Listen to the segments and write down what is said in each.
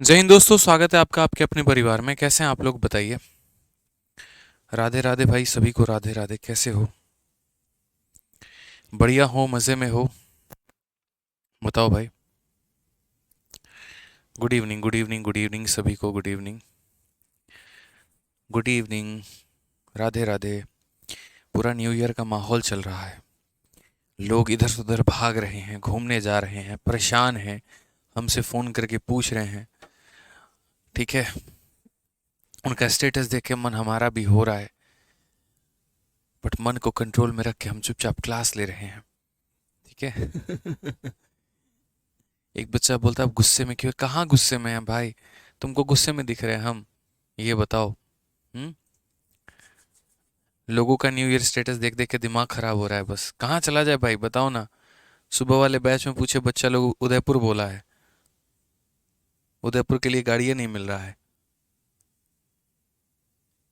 जय हिंद दोस्तों, स्वागत है आपका आपके अपने परिवार में। कैसे हैं आप लोग, बताइए। राधे राधे भाई, सभी को राधे राधे। कैसे हो? बढ़िया हो, मज़े में हो? बताओ भाई। Good evening, good evening, good evening सभी को, good evening. Good evening. Radhe Radhe. पूरा न्यू ईयर का माहौल चल रहा है। लोग इधर से उधर भाग रहे हैं, घूमने जा रहे हैं, परेशान हैं, हमसे फ़ोन करके पूछ रहे हैं। ठीक है। उनका स्टेटस देख के मन हमारा भी हो रहा है, बट मन को कंट्रोल में रख के हम चुपचाप क्लास ले रहे हैं। ठीक है। एक बच्चा बोलता है, आप गुस्से में क्यों? कहाँ गुस्से में है भाई? तुमको गुस्से में दिख रहे हैं हम? ये बताओ। हम्म। लोगों का न्यू ईयर स्टेटस देख देख के दिमाग खराब हो रहा है। बस कहाँ चला जाए भाई, बताओ ना। सुबह वाले बैच में पूछे बच्चा लोग उदयपुर बोला है। उदयपुर के लिए गाड़ियाँ नहीं मिल रहा है।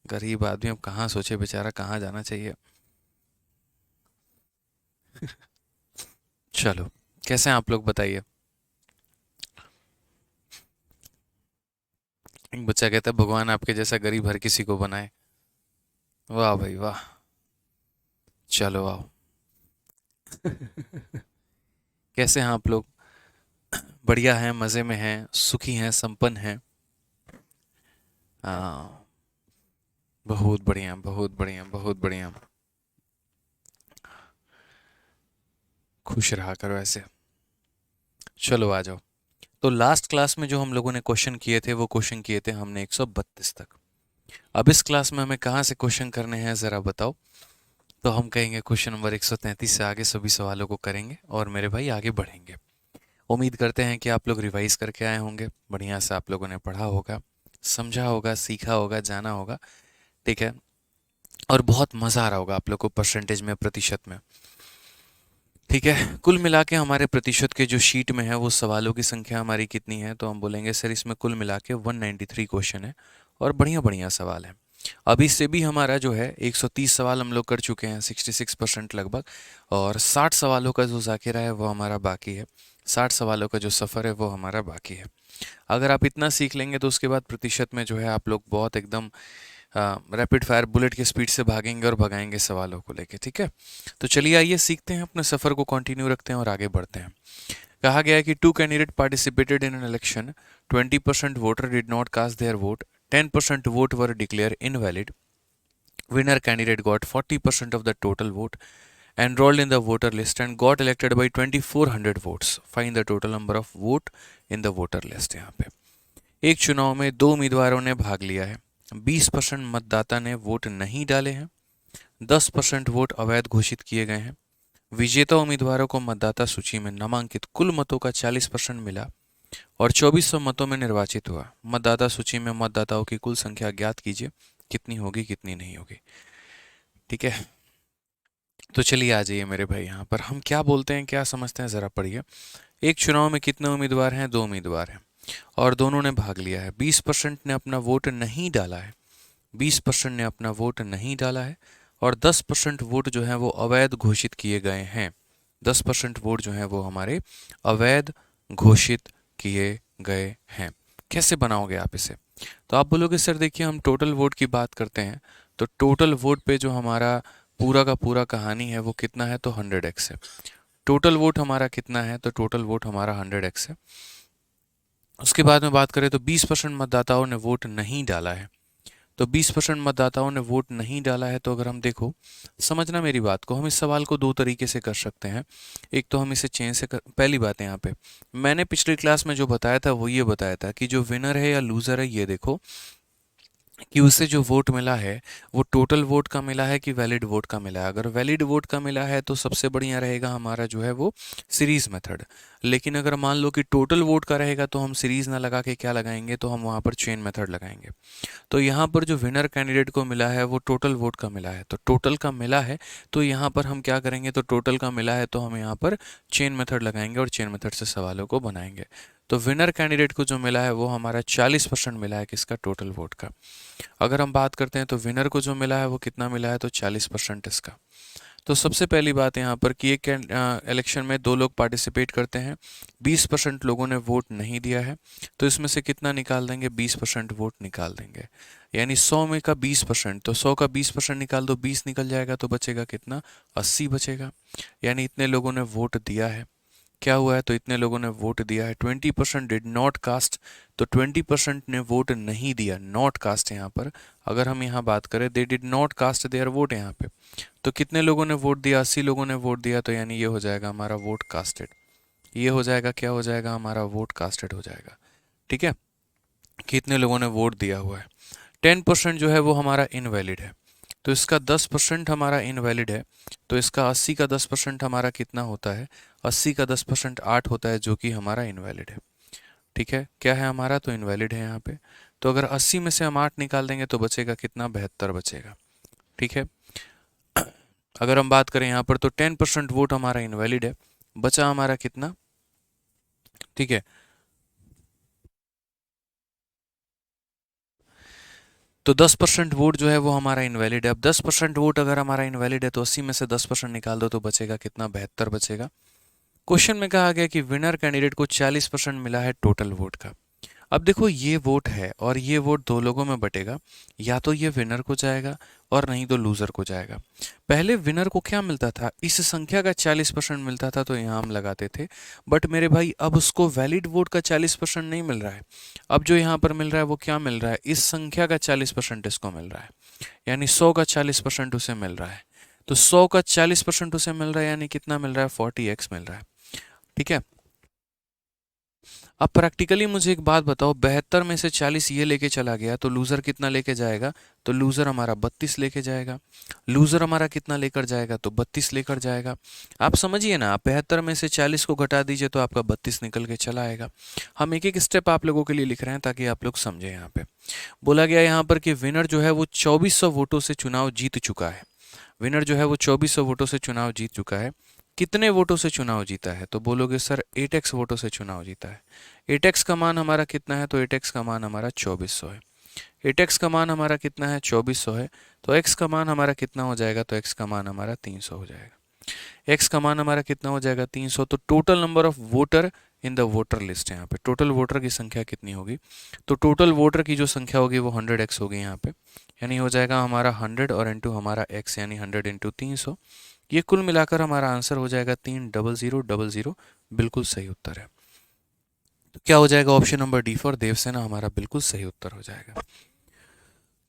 गरीब आदमी अब कहाँ सोचे बेचारा, कहाँ जाना चाहिए। चलो, कैसे हैं आप लोग, बताइए। एक बच्चा कहता है, भगवान आपके जैसा गरीब हर किसी को बनाए। वाह भाई वाह। चलो आओ। कैसे हैं आप लोग? बढ़िया हैं, मज़े में हैं, सुखी हैं, संपन्न हैं। हाँ। बहुत बढ़िया, बहुत बढ़िया, बहुत बढ़िया। खुश रहा करो ऐसे। चलो आ जाओ। तो लास्ट क्लास में जो हम लोगों ने क्वेश्चन किए थे, वो क्वेश्चन किए थे हमने 132 तक। अब इस क्लास में हमें कहाँ से क्वेश्चन करने हैं, ज़रा बताओ। तो हम कहेंगे क्वेश्चन नंबर 133 से आगे सभी सवालों को करेंगे और मेरे भाई आगे बढ़ेंगे। उम्मीद करते हैं कि आप लोग रिवाइज करके आए होंगे, बढ़िया से आप लोगों ने पढ़ा होगा, समझा होगा, सीखा होगा, जाना होगा। ठीक है। और बहुत मज़ा आ रहा होगा आप लोग को, परसेंटेज में, प्रतिशत में। ठीक है। कुल मिला के हमारे प्रतिशत के जो शीट में है, वो सवालों की संख्या हमारी कितनी है, तो हम बोलेंगे सर इसमें कुल मिला के 193 क्वेश्चन है और बढ़िया बढ़िया सवाल है। अभी से भी हमारा जो है 130 सवाल हम लोग कर चुके हैं, 66% लगभग। और 60 सवालों का जो ज़ाकिरा है वो हमारा बाकी है। 60 सवालों का जो सफ़र है वो हमारा बाकी है। अगर आप इतना सीख लेंगे तो उसके बाद प्रतिशत में जो है आप लोग बहुत एकदम रैपिड फायर बुलेट की स्पीड से भागेंगे और भगाएंगे सवालों को लेके। ठीक है। तो चलिए आइए सीखते हैं, अपने सफ़र को कंटिन्यू रखते हैं और आगे बढ़ते हैं। कहा गया है कि two candidate participated in an election, 20% voter did not cast their vote, 10% vote were declare invalid, winner candidate got 40% of the total vote, enrolled in the voter list and got elected by 2400 votes. Find the total number of vote in the voter list। यहाँ पे एक चुनाव में दो उम्मीदवारों ने भाग लिया है। 20% मतदाता ने वोट नहीं डाले हैं। 10% वोट अवैध घोषित किए गए हैं। विजेता उम्मीदवारों को मतदाता सूची में नामांकित कुल मतों का 40% मिला और 2400 मतों में निर्वाचित हुआ। मतदाता सूची में मतदाताओं की कुल संख्या ज्ञात कीजिए, कितनी होगी, कितनी नहीं होगी। ठीक है। तो चलिए आ जाइए मेरे भाई, यहाँ पर हम क्या बोलते हैं, क्या समझते हैं, ज़रा पढ़िए। एक चुनाव में कितने उम्मीदवार हैं? दो उम्मीदवार हैं और दोनों ने भाग लिया है। 20% ने अपना वोट नहीं डाला है। 20% ने अपना वोट नहीं डाला है और 10% वोट जो है वो अवैध घोषित किए गए हैं। 10% वोट जो है वो हमारे अवैध घोषित किए गए हैं। कैसे बनाओगे आप इसे? तो आप बोलोगे सर देखिए, हम टोटल वोट की बात करते हैं, तो टोटल वोट पे जो हमारा पूरा का पूरा कहानी है वो कितना है, तो 100x है। टोटल वोट हमारा कितना है, तो टोटल वोट हमारा 100x है। उसके बाद में बात करें तो 20% मतदाताओं ने वोट नहीं डाला है। तो 20% मतदाताओं ने वोट नहीं डाला है, तो अगर हम देखो, समझना मेरी बात को, हम इस सवाल को दो तरीके से कर सकते हैं। एक तो हम इसे चेंज से पहली बात है यहाँ पे, मैंने पिछली क्लास में जो बताया था वो ये बताया था कि जो विनर है या लूज़र है, ये देखो कि उसे जो वोट मिला है वो टोटल वोट का मिला है कि वैलिड वोट का मिला है। अगर वैलिड वोट का मिला है तो सबसे बढ़िया रहेगा हमारा जो है वो सीरीज मेथड। लेकिन अगर मान लो कि टोटल वोट का रहेगा तो हम सीरीज ना लगा के क्या लगाएंगे, तो हम वहाँ पर चेन मेथड लगाएंगे। तो यहाँ पर जो विनर कैंडिडेट को मिला है वो टोटल वोट का मिला है, तो टोटल का मिला है, तो यहाँ पर हम क्या करेंगे, तो टोटल का मिला है तो हम यहाँ पर चेन मेथड लगाएंगे और चेन मेथड से सवालों को बनाएंगे। तो विनर कैंडिडेट को जो मिला है वो हमारा 40% मिला है, किसका? टोटल वोट का। अगर हम बात करते हैं तो विनर को जो मिला है वो कितना मिला है, तो 40% इसका। तो सबसे पहली बात यहाँ पर कि एक इलेक्शन में 2 लोग पार्टिसिपेट करते हैं, 20% लोगों ने वोट नहीं दिया है, तो इसमें से कितना निकाल देंगे, 20% वोट निकाल देंगे। यानी 100 में का 20%, तो 100 का 20% निकाल दो, 20 निकल जाएगा, तो बचेगा कितना, 80 बचेगा। यानी इतने लोगों ने वोट दिया है। क्या हुआ है, तो इतने लोगों ने वोट दिया है। 20% डिड नॉट कास्ट, तो 20% ने वोट नहीं दिया, नॉट कास्ट यहाँ पर। अगर हम यहाँ बात करें, they did not cast their vote यहाँ पे, तो कितने लोगों ने वोट दिया, 80 लोगों ने वोट दिया, तो यानी ये हो जाएगा हमारा वोट कास्टेड। ये हो जाएगा, क्या हो जाएगा, हमारा वोट कास्टेड हो जाएगा। ठीक है, कितने लोगों ने वोट दिया हुआ है। 10% जो है वो हमारा इनवैलिड है, तो इसका 10% हमारा इनवैलिड है, तो इसका 80 का 10% हमारा कितना होता है, 80 का 10% 8 होता है, जो कि हमारा इनवैलिड है। ठीक है, क्या है हमारा, तो इनवैलिड है यहाँ पे। तो अगर 80 में से हम 8 निकाल देंगे तो बचेगा कितना, 72 बचेगा। ठीक है, अगर हम बात करें यहाँ पर, तो 10% वोट हमारा इनवैलिड है, बचा हमारा कितना। ठीक है, तो 10% वोट जो है वो हमारा इनवैलिड है। अब 10% वोट अगर हमारा इनवैलिड है, तो 80 में से 10% निकाल दो, तो बचेगा कितना, 72 बचेगा। क्वेश्चन में कहा गया कि विनर कैंडिडेट को 40% मिला है टोटल वोट का। अब देखो, ये वोट है और ये वोट 2 लोगों में बटेगा, या तो ये विनर को जाएगा और नहीं तो लूजर को जाएगा। पहले विनर को क्या मिलता था, इस संख्या का 40% मिलता था, तो यहाँ हम लगाते थे। बट मेरे भाई, अब उसको वैलिड वोट का 40% नहीं मिल रहा है। अब जो यहाँ पर मिल रहा है वो क्या मिल रहा है, इस संख्या का 40% इसको मिल रहा है। यानी 100 का 40% उसे मिल रहा है। तो 100 का 40% उसे मिल रहा है, यानी कितना मिल रहा है, 40x मिल रहा है। ठीक है, अब प्रैक्टिकली मुझे एक बात बताओ, 72 में से 40 ये लेके चला गया, तो लूजर कितना लेके जाएगा, तो लूजर हमारा 32 लेके जाएगा। लूजर हमारा कितना लेकर जाएगा, तो 32 लेकर जाएगा। आप समझिए ना, आप 72 में से 40 को घटा दीजिए तो आपका 32 निकल के चला आएगा। हम एक एक स्टेप आप लोगों के लिए लिख रहे हैं ताकि आप लोग समझे। यहाँ पे बोला गया यहाँ पर कि विनर जो है वो 2400 वोटों से चुनाव जीत चुका है। विनर जो है वो 2400 वोटों से चुनाव जीत चुका है। कितने वोटों से चुनाव जीता है, तो बोलोगे सर 8x वोटों से चुनाव जीता है। 8x का मान हमारा कितना है, तो 8x का मान हमारा 2400 है। 8x का मान हमारा कितना है, 2400 है। तो x का मान हमारा कितना हो जाएगा, तो x का मान हमारा 300 हो जाएगा। x का मान हमारा कितना हो जाएगा, 300। तो total number of voter in the voter list है। यहाँ पे टोटल वोटर की संख्या कितनी होगी, तो टोटल वोटर की जो संख्या होगी वो 100x होगी यहाँ पे। यानी हो जाएगा हमारा 100 और इंटू हमारा x, यानी 100 इंटू 300। ये कुल मिलाकर हमारा आंसर हो जाएगा 300000। बिल्कुल सही उत्तर है। तो क्या हो जाएगा, option number D for Devasena हमारा बिल्कुल सही उत्तर हो जाएगा।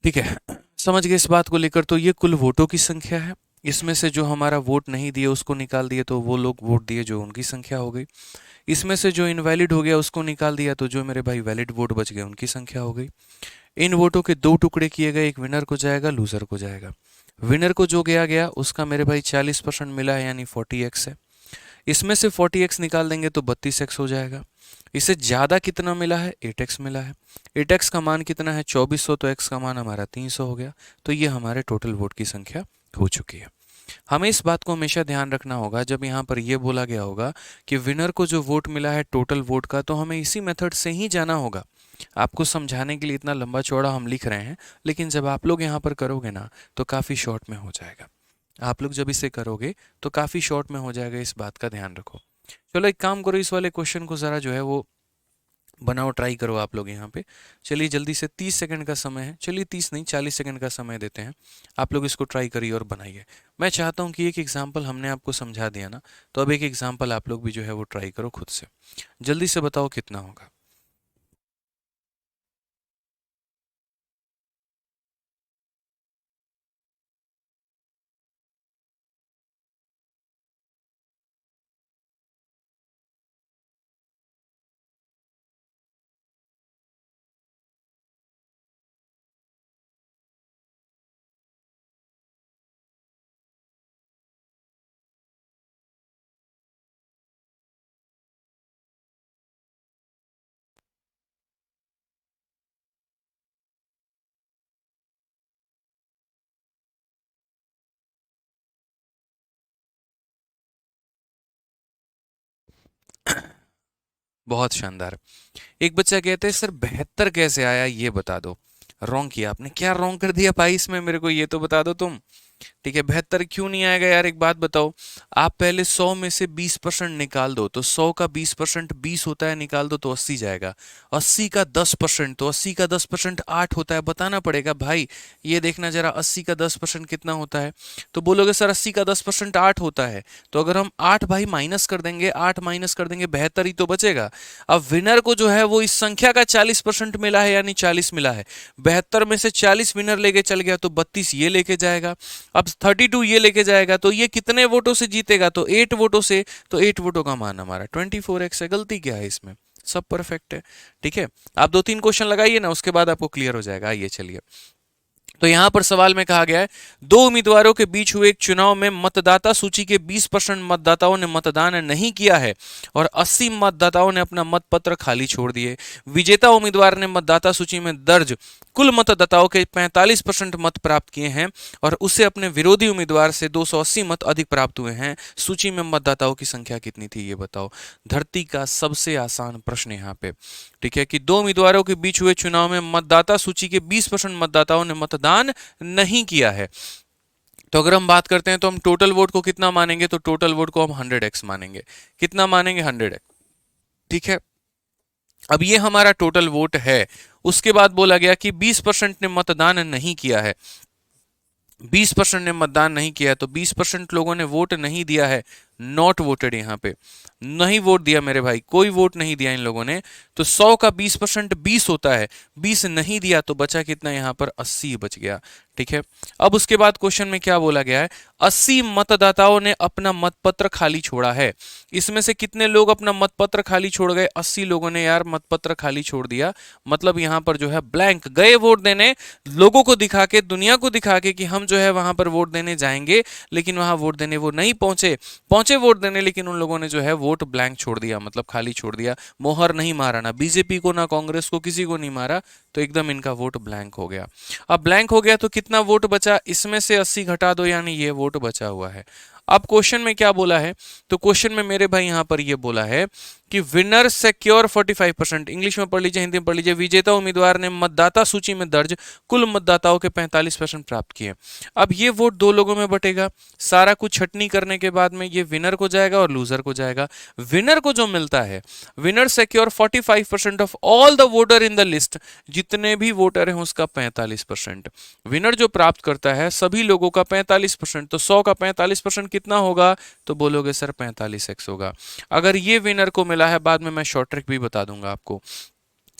ठीक है, समझ गए इस बात को लेकर। तो ये कुल वोटों की संख्या है, इसमें से जो हमारा वोट नहीं दिए उसको निकाल दिए, तो वो लोग वोट दिए जो उनकी संख्या हो गई। इसमें से जो इनवैलिड हो गया उसको निकाल दिया, तो जो मेरे भाई वैलिड वोट बच गए उनकी संख्या हो गई। इन वोटों के 2 टुकड़े किए गए, एक विनर को जाएगा, लूजर को जाएगा। विनर को जो गया गया उसका मेरे भाई 40% मिला है, यानी 40x है। इसमें से 40x निकाल देंगे तो 32x हो जाएगा। इससे ज़्यादा कितना मिला है, 8x मिला है। 8x का मान कितना है, 2400, तो x का मान हमारा 300 हो गया। तो ये हमारे टोटल वोट की संख्या हो चुकी है। हमें इस बात को हमेशा ध्यान रखना होगा, जब यहाँ पर यह बोला गया होगा कि विनर को जो वोट मिला है टोटल वोट का, तो हमें इसी मेथड से ही जाना होगा। आपको समझाने के लिए इतना लंबा चौड़ा हम लिख रहे हैं, लेकिन जब आप लोग यहाँ पर करोगे ना तो काफ़ी शॉर्ट में हो जाएगा। आप लोग जब इसे करोगे तो काफ़ी शॉर्ट में हो जाएगा, इस बात का ध्यान रखो। चलो एक काम करो, इस वाले क्वेश्चन को ज़रा जो है वो बनाओ, ट्राई करो आप लोग यहाँ पे। चलिए जल्दी से, 30 सेकंड का समय है, चलिए 30 नहीं 40 सेकंड का समय देते हैं। आप लोग इसको ट्राई करिए और बनाइए। मैं चाहता हूँ कि एक एग्जाम्पल हमने आपको समझा दिया ना, तो अब एक एग्जाम्पल आप लोग भी जो है वो ट्राई करो खुद से। जल्दी से बताओ कितना होगा। बहुत शानदार। एक बच्चा कहते हैं सर 72 कैसे आया, ये बता दो। रॉन्ग किया आपने, क्या रॉन्ग कर दिया भाई इसमें, मेरे को ये तो बता दो तुम। ठीक है, 72 क्यों नहीं आएगा यार, एक बात बताओ। आप पहले 100 में से 20% निकाल दो, तो 100 का 20% 20 होता है, निकाल दो तो 80 जाएगा। 80 का 10%, तो 80 का 10% 8 होता है, बताना पड़ेगा भाई। ये देखना जरा, 80 का 10% कितना होता है। तो बोलोगे सर 80 का 10% 8 होता है, तो अगर हम 8 भाई माइनस कर देंगे, 8 माइनस कर देंगे, 72 ही तो बचेगा। अब विनर को जो है वो इस संख्या का 40% मिला है, यानी 40 मिला है। 72 में से 40 विनर लेके चल गया, तो 32 ये लेके जाएगा। अब 32 ये लेके जाएगा, तो ये कितने वोटों से जीतेगा, तो 8 वोटों से। तो 8 वोटों का मान हमारा 24x है। गलती क्या है इसमें, सब परफेक्ट है। ठीक है, आप 2-3 क्वेश्चन लगाइए ना, उसके बाद आपको क्लियर हो जाएगा। आइए चलिए, तो यहां पर सवाल में कहा गया है, दो उम्मीदवारों के बीच हुए एक चुनाव में मतदाता सूची के 20% मतदाताओं ने मतदान नहीं किया है और 80 मतदाताओं ने अपना मतपत्र खाली छोड़ दिए। विजेता उम्मीदवार ने मतदाता सूची में दर्ज कुल मतदाताओं के 45% मत प्राप्त किए हैं और उसे अपने विरोधी उम्मीदवार से 280 मत अधिक प्राप्त हुए हैं। सूची में मतदाताओं की संख्या कितनी थी, ये बताओ। धरती का सबसे आसान प्रश्न यहाँ पे। ठीक है, कि दो उम्मीदवारों के बीच हुए चुनाव में मतदाता सूची के 20% मतदाताओं ने मतदान नहीं किया है। तो अगर हम बात करते हैं तो हम टोटल वोट को कितना मानेंगे, तो टोटल वोट को हम 100x मानेंगे। कितना मानेंगे, 100x। ठीक है, अब ये हमारा टोटल वोट है। उसके बाद बोला गया कि 20% ने मतदान नहीं किया है। 20% ने मतदान नहीं किया, तो 20% लोगों ने वोट नहीं दिया है, नॉट वोटेड। यहाँ पे नहीं वोट दिया मेरे भाई, कोई वोट नहीं दिया इन लोगों ने। तो 100 का 20% 20 होता है, 20 नहीं दिया, तो बचा कितना यहाँ पर, 80 बच गया। ठीक है, अब उसके बाद क्वेश्चन में क्या बोला गया है, 80 मतदाताओं ने अपना मतपत्र खाली छोड़ा है। इसमें से कितने लोग अपना मतपत्र खाली छोड़ गए, 80 लोगों ने यार मतपत्र खाली छोड़ दिया। मतलब यहाँ पर जो है ब्लैंक गए वोट देने, लोगों को दिखा के, दुनिया को दिखा के कि हम जो है वहां पर वोट देने जाएंगे, लेकिन वहां वोट देने वो नहीं पहुंचे। पहुंचे वोट देने, लेकिन उन लोगों ने जो है वोट ब्लैंक छोड़ दिया, मतलब खाली छोड़ दिया। मोहर नहीं मारा, ना बीजेपी को ना कांग्रेस को, किसी को नहीं मारा, तो एकदम इनका वोट ब्लैंक हो गया। अब ब्लैंक हो गया तो कितना वोट बचा, इसमें से 80 घटा दो, यानी ये वोट बचा हुआ है। अब क्वेश्चन में क्या बोला है, तो क्वेश्चन में मेरे भाई यहां पर ये बोला है कि विनर सिक्योर 45%, इंग्लिश में पढ़ लीजिए, हिंदी में पढ़ लीजिए। विजेता उम्मीदवार ने मतदाता सूची में दर्ज कुल मतदाताओं के 45% प्राप्त किए। अब ये वोट दो लोगों में बटेगा। सारा कुछ छटनी करने के बाद में ये विनर को जाएगा और लूजर को जाएगा। विनर को जो मिलता है, winner secure 45% of all the voter in the list, जितने भी वोटर हैं उसका 45%। विनर जो प्राप्त करता है सभी लोगों का 45%, तो 100 का 45% कितना होगा, तो बोलोगे सर 45x होगा। अगर ये विनर को मिला है, बाद में मैं शॉर्ट ट्रिक भी बता दूंगा आपको।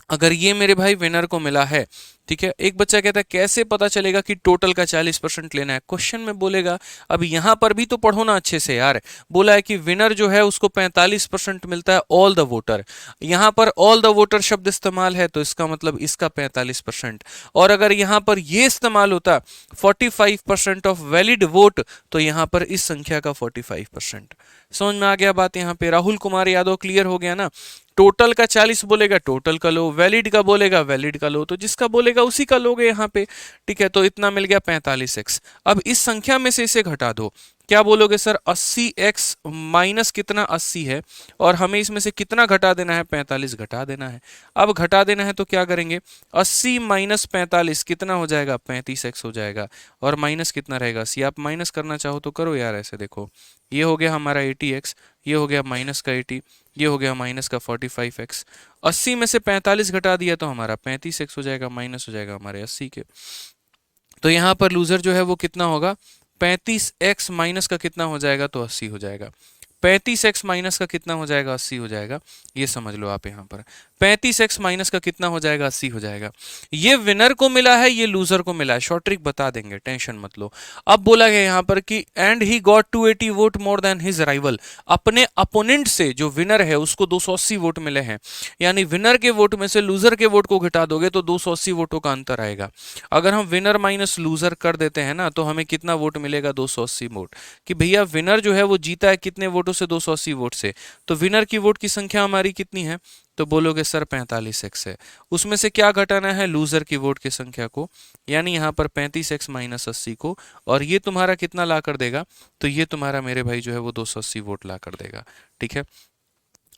अगर ये मेरे भाई विनर को मिला है, ठीक है, एक बच्चा कहता है कैसे पता चलेगा कि टोटल का 40% लेना है, क्वेश्चन में बोलेगा। अब यहां पर भी तो पढ़ो ना अच्छे से यार। बोला है कि विनर जो है उसको 45% मिलता है ऑल द वोटर। यहां पर ऑल द वोटर शब्द इस्तेमाल है, तो इसका मतलब इसका 45%। और अगर यहां पर ये इस्तेमाल होता 45% ऑफ वैलिड वोट, तो यहां पर इस संख्या का 45%। समझ में आ गया बात यहाँ पे, राहुल कुमार यादव, क्लियर हो गया ना। टोटल का 40 बोलेगा, टोटल का लो, वैलिड का बोलेगा, वैलिड का लो, तो जिसका बोलेगा उसी का लोगे यहाँ पे। ठीक है, तो इतना मिल गया 45x। अब इस संख्या में से इसे घटा दो, क्या बोलोगे सर, 80x माइनस कितना, 80 है, और हमें इसमें से कितना घटा देना है, 45 घटा देना है। अब घटा देना है तो क्या करेंगे, 80 माइनस 45 कितना हो जाएगा, 35x हो जाएगा। और माइनस कितना रहेगा, 80। आप माइनस करना चाहो तो करो यार, ऐसे देखो, ये हो गया हमारा 80x, ये हो गया माइनस का 80, ये हो गया माइनस का 45x। 80 में से 45 घटा दिया तो हमारा 35x हो जाएगा, माइनस हो जाएगा हमारे 80 के। तो यहाँ पर लूजर जो है वो कितना होगा, 35x माइनस का कितना हो जाएगा, तो 80 हो जाएगा। 35x माइनस का कितना हो जाएगा, 80 हो जाएगा। ये समझ लो आप यहाँ पर, 35x माइनस का कितना हो जाएगा, 80 हो जाएगा। ये विनर को मिला है, ये लूजर को मिला है, शॉर्ट ट्रिक बता देंगे, टेंशन मत लो। अब बोला गया यहाँ पर कि and he got 280 vote more than his rival, अपने अपोनेंट से जो विनर है उसको 280 वोट मिले हैं। यानी विनर के वोट में से लूजर के वोट को घटा दोगे तो 280 वोटों का अंतर आएगा। अगर हम विनर माइनस लूजर कर देते हैं ना, तो हमें कितना वोट मिलेगा, 280 वोट। कि भैया विनर जो है वो जीता है कितने वोटों से, 280 वोट से। तो विनर की वोट की संख्या हमारी कितनी है, तो बोलोगे सर 45x है। उसमें से क्या घटाना है, लूजर की वोट की संख्या को, यानी यहाँ पर 35x माइनस 80 को, और ये तुम्हारा कितना ला कर देगा, तो ये तुम्हारा मेरे भाई जो है वो 280 वोट ला कर देगा। ठीक है,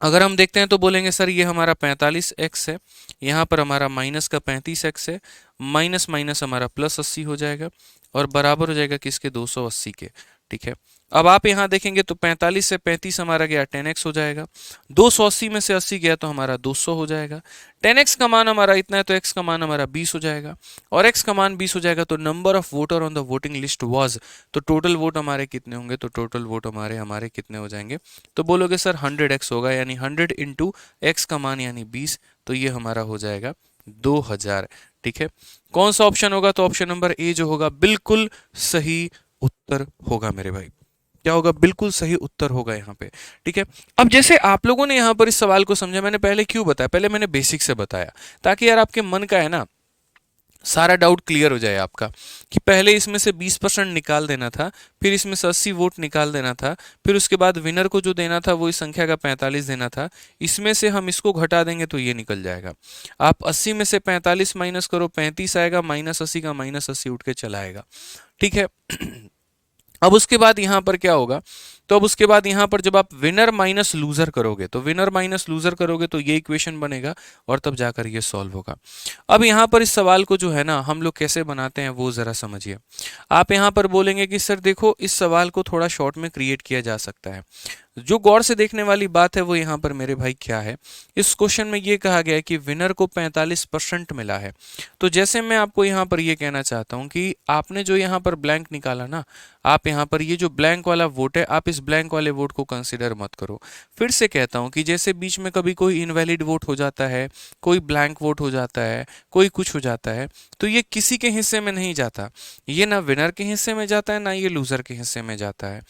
अगर हम देखते हैं तो बोलेंगे सर ये हमारा 45x है, यहाँ पर हमारा माइनस का 35x है, माइनस माइनस हमारा प्लस 80 हो जाएगा और बराबर हो जाएगा किसके, 280 के। ठीक है, अब आप यहाँ देखेंगे तो 45 से 35 हमारा गया 10x हो जाएगा, 280 में से 80 गया तो हमारा 200 हो जाएगा। 10x का मान हमारा इतना है तो x का मान हमारा 20 हो जाएगा, और x का मान 20 हो जाएगा तो number of voter on the voting list was, तो टोटल वोट हमारे कितने होंगे, तो टोटल वोट हमारे हमारे कितने हो जाएंगे, तो बोलोगे सर 100x होगा, यानी 100 इंटू एक्स का मान यानी 20, तो ये हमारा हो जाएगा 2000। ठीक है, कौन सा ऑप्शन होगा, तो ऑप्शन नंबर ए जो होगा बिल्कुल सही उत्तर होगा मेरे भाई। क्या होगा, बिल्कुल सही उत्तर होगा यहाँ पे। ठीक है, अब जैसे आप लोगों ने यहाँ पर इस सवाल को समझा, मैंने पहले क्यों बताया, पहले मैंने बेसिक से बताया ताकि यार आपके मन का है ना सारा डाउट क्लियर हो जाए आपका, कि पहले इसमें से 20% निकाल देना था, फिर इसमें से 80 वोट निकाल देना था, फिर उसके बाद विनर को जो देना था वो इस संख्या का 45 देना था, इसमें से हम इसको घटा देंगे तो ये निकल जाएगा। आप 80 में से 45 माइनस करो, 35 आएगा, माइनस 80 का माइनस 80 उठ के चला आएगा। ठीक है, अब उसके बाद यहां पर क्या होगा, तो अब उसके बाद यहां पर जब आप विनर माइनस लूजर करोगे, तो विनर माइनस लूजर करोगे तो ये इक्वेशन बनेगा और तब जाकर ये सॉल्व होगा। अब यहां पर इस सवाल को जो है ना हम लोग कैसे बनाते हैं वो जरा समझिए। आप यहां पर बोलेंगे कि सर देखो इस सवाल को थोड़ा शॉर्ट में क्रिएट किया जा सकता है। जो गौर से देखने वाली बात है वो यहाँ पर मेरे भाई क्या है, इस क्वेश्चन में ये कहा गया है कि विनर को 45% मिला है। तो जैसे मैं आपको यहाँ पर ये कहना चाहता हूँ कि आपने जो यहाँ पर ब्लैंक निकाला ना, आप यहाँ पर ये जो ब्लैंक वाला वोट है, आप इस ब्लैंक वाले वोट को कंसिडर मत करो। फिर से कहता हूँ कि जैसे बीच में कभी कोई इनवैलिड वोट हो जाता है, कोई ब्लैंक वोट हो जाता है, कोई कुछ हो जाता है, तो ये किसी के हिस्से में नहीं जाता, ये ना विनर के हिस्से में जाता है ना ये लूजर के हिस्से में जाता है।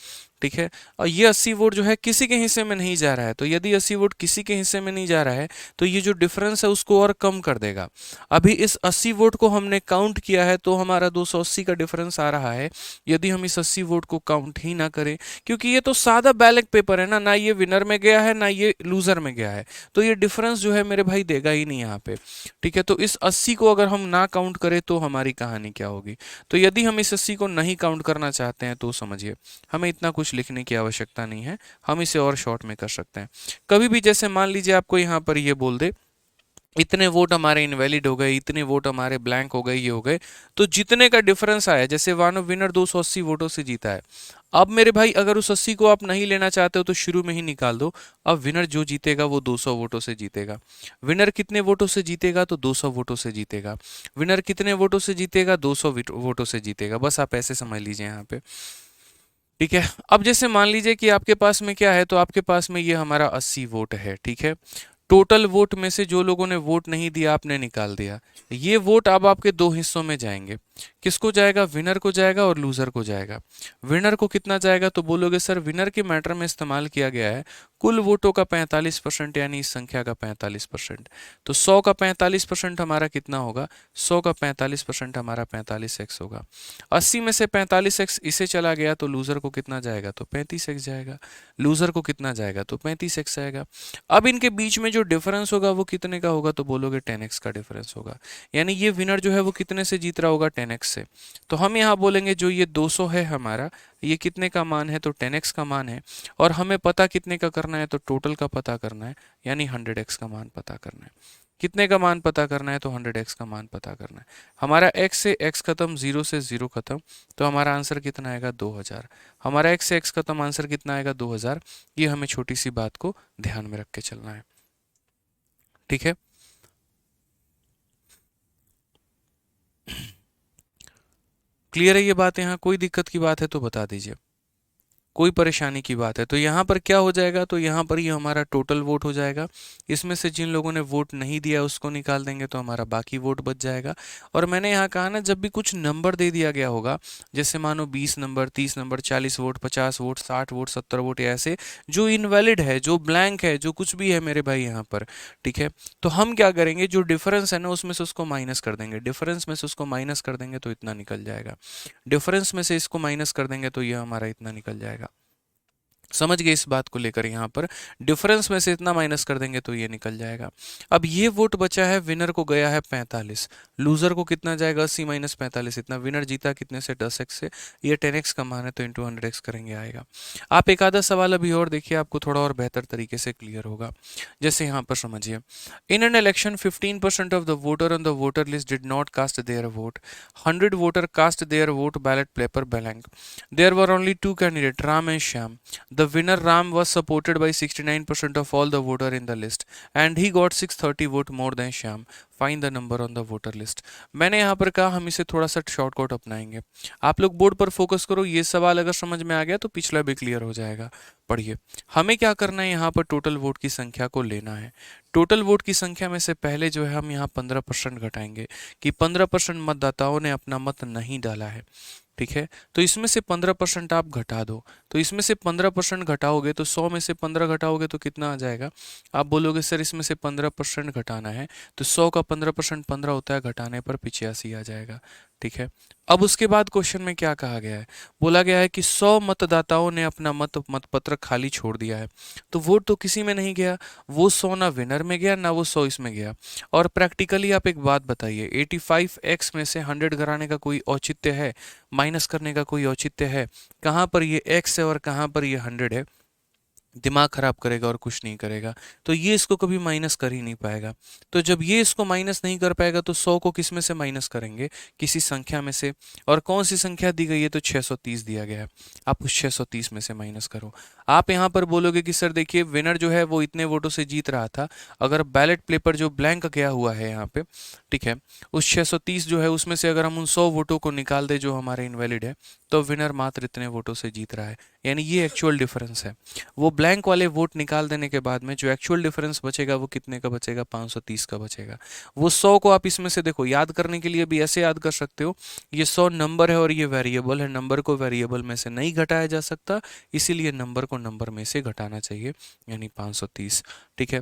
ठीक है, और ये 80 वोट जो है किसी के हिस्से में नहीं जा रहा है, तो यदि 80 वोट किसी के हिस्से में नहीं जा रहा है तो ये जो डिफरेंस है उसको और कम कर देगा। अभी इस 80 वोट को हमने काउंट किया है तो हमारा 280 का डिफरेंस आ रहा है। यदि हम इस 80 वोट को काउंट ही ना करें, क्योंकि ये तो सादा बैलेट पेपर है ना ये विनर में गया है ना ये लूजर में गया है, तो ये डिफरेंस जो है मेरे भाई देगा ही नहीं यहाँ पे। ठीक है, तो इस 80 को अगर हम ना काउंट करें तो हमारी कहानी क्या होगी। तो यदि हम इस 80 को नहीं काउंट करना चाहते हैं तो समझिए हमें इतना कुछ लिखने की आवश्यकता नहीं है, हम इसे और शॉर्ट में कर सकते हैं। कभी भी जैसे मान लीजिए आपको यहाँ पर ये बोल दे इतने वोट हमारे इनवैलिड हो गए, इतने वोट हमारे ब्लैंक हो गए, ये हो गए, तो जितने का डिफरेंस आया, जैसे वानो विनर 280 वोटों से जीता है, अब मेरे भाई अगर उस 80 को आप नहीं लेना चाहते हो तो शुरू में ही निकाल दो। अब विनर जो जीतेगा वो 200 वोटों से जीतेगा। विनर कितने वोटों से जीतेगा, तो 200 वोटों से जीतेगा। विनर कितने वोटों से जीतेगा, 200 वोटों से जीतेगा। बस आप ऐसे समझ लीजिए यहाँ पे। ठीक है, अब जैसे मान लीजिए कि आपके पास में क्या है, तो आपके पास में ये हमारा 80 वोट है। ठीक है, टोटल वोट में से जो लोगों ने वोट नहीं दिया आपने निकाल दिया। ये वोट अब आपके दो हिस्सों में जाएंगे, किसको जाएगा, विनर को जाएगा और लूजर को जाएगा। विनर को कितना जाएगा, तो बोलोगे सर विनर के मैटर में इस्तेमाल किया गया है कुल वोटों का 45%, यानी इस संख्या का 45%। तो 100 का 45% हमारा कितना होगा, 100 का 45% हमारा 45x होगा। 80 में से 45x इसे चला गया तो लूजर को कितना जाएगा, तो 35x जाएगा। लूजर को कितना जाएगा, तो 35x आएगा। अब इनके बीच में जो डिफरेंस होगा वो कितने का होगा, तो बोलोगे 10x का डिफरेंस होगा। यानी ये विनर जो है वो कितने से जीत रहा होगा, 10x से। तो हम यहाँ बोलेंगे जो ये 200 है हमारा, ये कितने का मान है, तो 10x का मान है। और हमें पता कितने का करना है, तो टोटल का पता करना है, यानी 100x का मान पता करना है। कितने का मान पता करना है, तो 100x का मान पता करना है। हमारा x से x खत्म, 0 से 0 खत्म, तो हमारा आंसर कितना आएगा, 2000। हमारा x से x खत्म, आंसर कितना आएगा, 2000। ये हमें छोटी सी बात को ध्यान में रख के चलना है। ठीक है, क्लियर है ये बात, यहाँ कोई दिक्कत की बात है तो बता दीजिए, कोई परेशानी की बात है। तो यहाँ पर क्या हो जाएगा, तो यहाँ पर ये हमारा टोटल वोट हो जाएगा। इसमें से जिन लोगों ने वोट नहीं दिया उसको निकाल देंगे तो हमारा बाकी वोट बच जाएगा। और मैंने यहाँ कहा ना, जब भी कुछ नंबर दे दिया गया होगा, जैसे मानो 20 number, 30 number, 40 vote, 50 vote, 60 vote, 70 vote, ऐसे जो इनवैलिड है, जो ब्लैंक है, जो कुछ भी है मेरे भाई यहाँ पर, ठीक है, तो हम क्या करेंगे, जो डिफरेंस है ना उसमें से उसको माइनस कर देंगे। डिफरेंस में से उसको माइनस कर देंगे तो इतना निकल जाएगा। डिफरेंस में से इसको माइनस कर देंगे तो ये हमारा इतना निकल जाएगा। समझ गए इस बात को लेकर, यहाँ पर डिफरेंस में से इतना माइनस कर देंगे तो ये निकल जाएगा। अब ये वोट बचा है, विनर को गया है 45, लूजर को कितना जाएगा 80 माइनस 45 इतना, विनर जीता कितने से 10x से, ये 10x का मान है तो इंटू 100x करेंगे आएगा। आप एक आधा सवाल अभी और देखिए, आपको थोड़ा और बेहतर तरीके से क्लियर होगा। जैसे यहाँ पर समझिए, in an election 15% of the voter on the voter list did not cast their vote, 100 voter cast their vote, ballot paper blank, there were only 2 candidate Ram and Shyam, the winner Ram was supported by 69% of all the voter in the list and he got 630 vote more than Shyam. Find the number on the voter list. मैंने यहाँ पर कहा हम इसे थोड़ा सा shortcut अपनाएंगे। आप लोग बोर्ड पर फोकस करो, ये सवाल अगर समझ में आ गया तो पिछला भी क्लियर हो जाएगा। पढ़िए, हमें क्या करना है, यहाँ पर टोटल वोट की संख्या को लेना है। टोटल वोट की संख्या में से पहले जो है हम यहाँ 15% घटाएंगे कि 15% मतदाताओं ने अपना मत नहीं डाला है। ठीक है, तो इसमें से 15% आप घटा दो, तो इसमें से 15% घटाओगे तो 100 में से 15 घटाओगे तो कितना आ जाएगा। आप बोलोगे सर इसमें से 15% घटाना है, तो 100 का 15% 15 होता है, घटाने पर 85 आ जाएगा। ठीक है, अब उसके बाद क्वेश्चन में क्या कहा गया है, बोला गया है कि 100 मतदाताओं ने अपना मतपत्र खाली छोड़ दिया है, तो वोट तो किसी में नहीं गया, वो 100 ना विनर में गया ना वो 100 इसमें गया। और प्रैक्टिकली आप एक बात बताइए, 85x में से 100 घटाने का कोई औचित्य है, माइनस करने का कोई औचित्य है? कहाँ पर ये x है और कहाँ पर ये 100 है? दिमाग खराब करेगा और कुछ नहीं करेगा, तो ये इसको कभी माइनस कर ही नहीं पाएगा। तो जब ये इसको माइनस नहीं कर पाएगा तो 100 को किस में से माइनस करेंगे, किसी संख्या में से, और कौन सी संख्या दी गई है, तो 630 दिया गया है, आप उस 630 में से माइनस करो। आप यहाँ पर बोलोगे कि सर देखिए विनर जो है वो इतने वोटों से जीत रहा था, अगर बैलेट पेपर जो ब्लैंक गया हुआ है यहाँ पे, ठीक है, उस 630 जो है उसमें से अगर हम उन 100 वोटों को निकाल दे जो हमारे इनवैलिड है, तो विनर मात्र इतने वोटों से जीत रहा है, यानी ये एक्चुअल डिफरेंस है। वो ब्लैंक वाले वोट निकाल देने के बाद में जो एक्चुअल डिफरेंस बचेगा वो कितने का बचेगा, 530 का बचेगा। वो 100 को आप इसमें से देखो, याद करने के लिए भी ऐसे याद कर सकते हो, ये 100 नंबर है और ये वेरिएबल है, नंबर को वेरिएबल में से नहीं घटाया जा सकता, इसीलिए नंबर को नंबर में से घटाना चाहिए, यानी 530। ठीक है,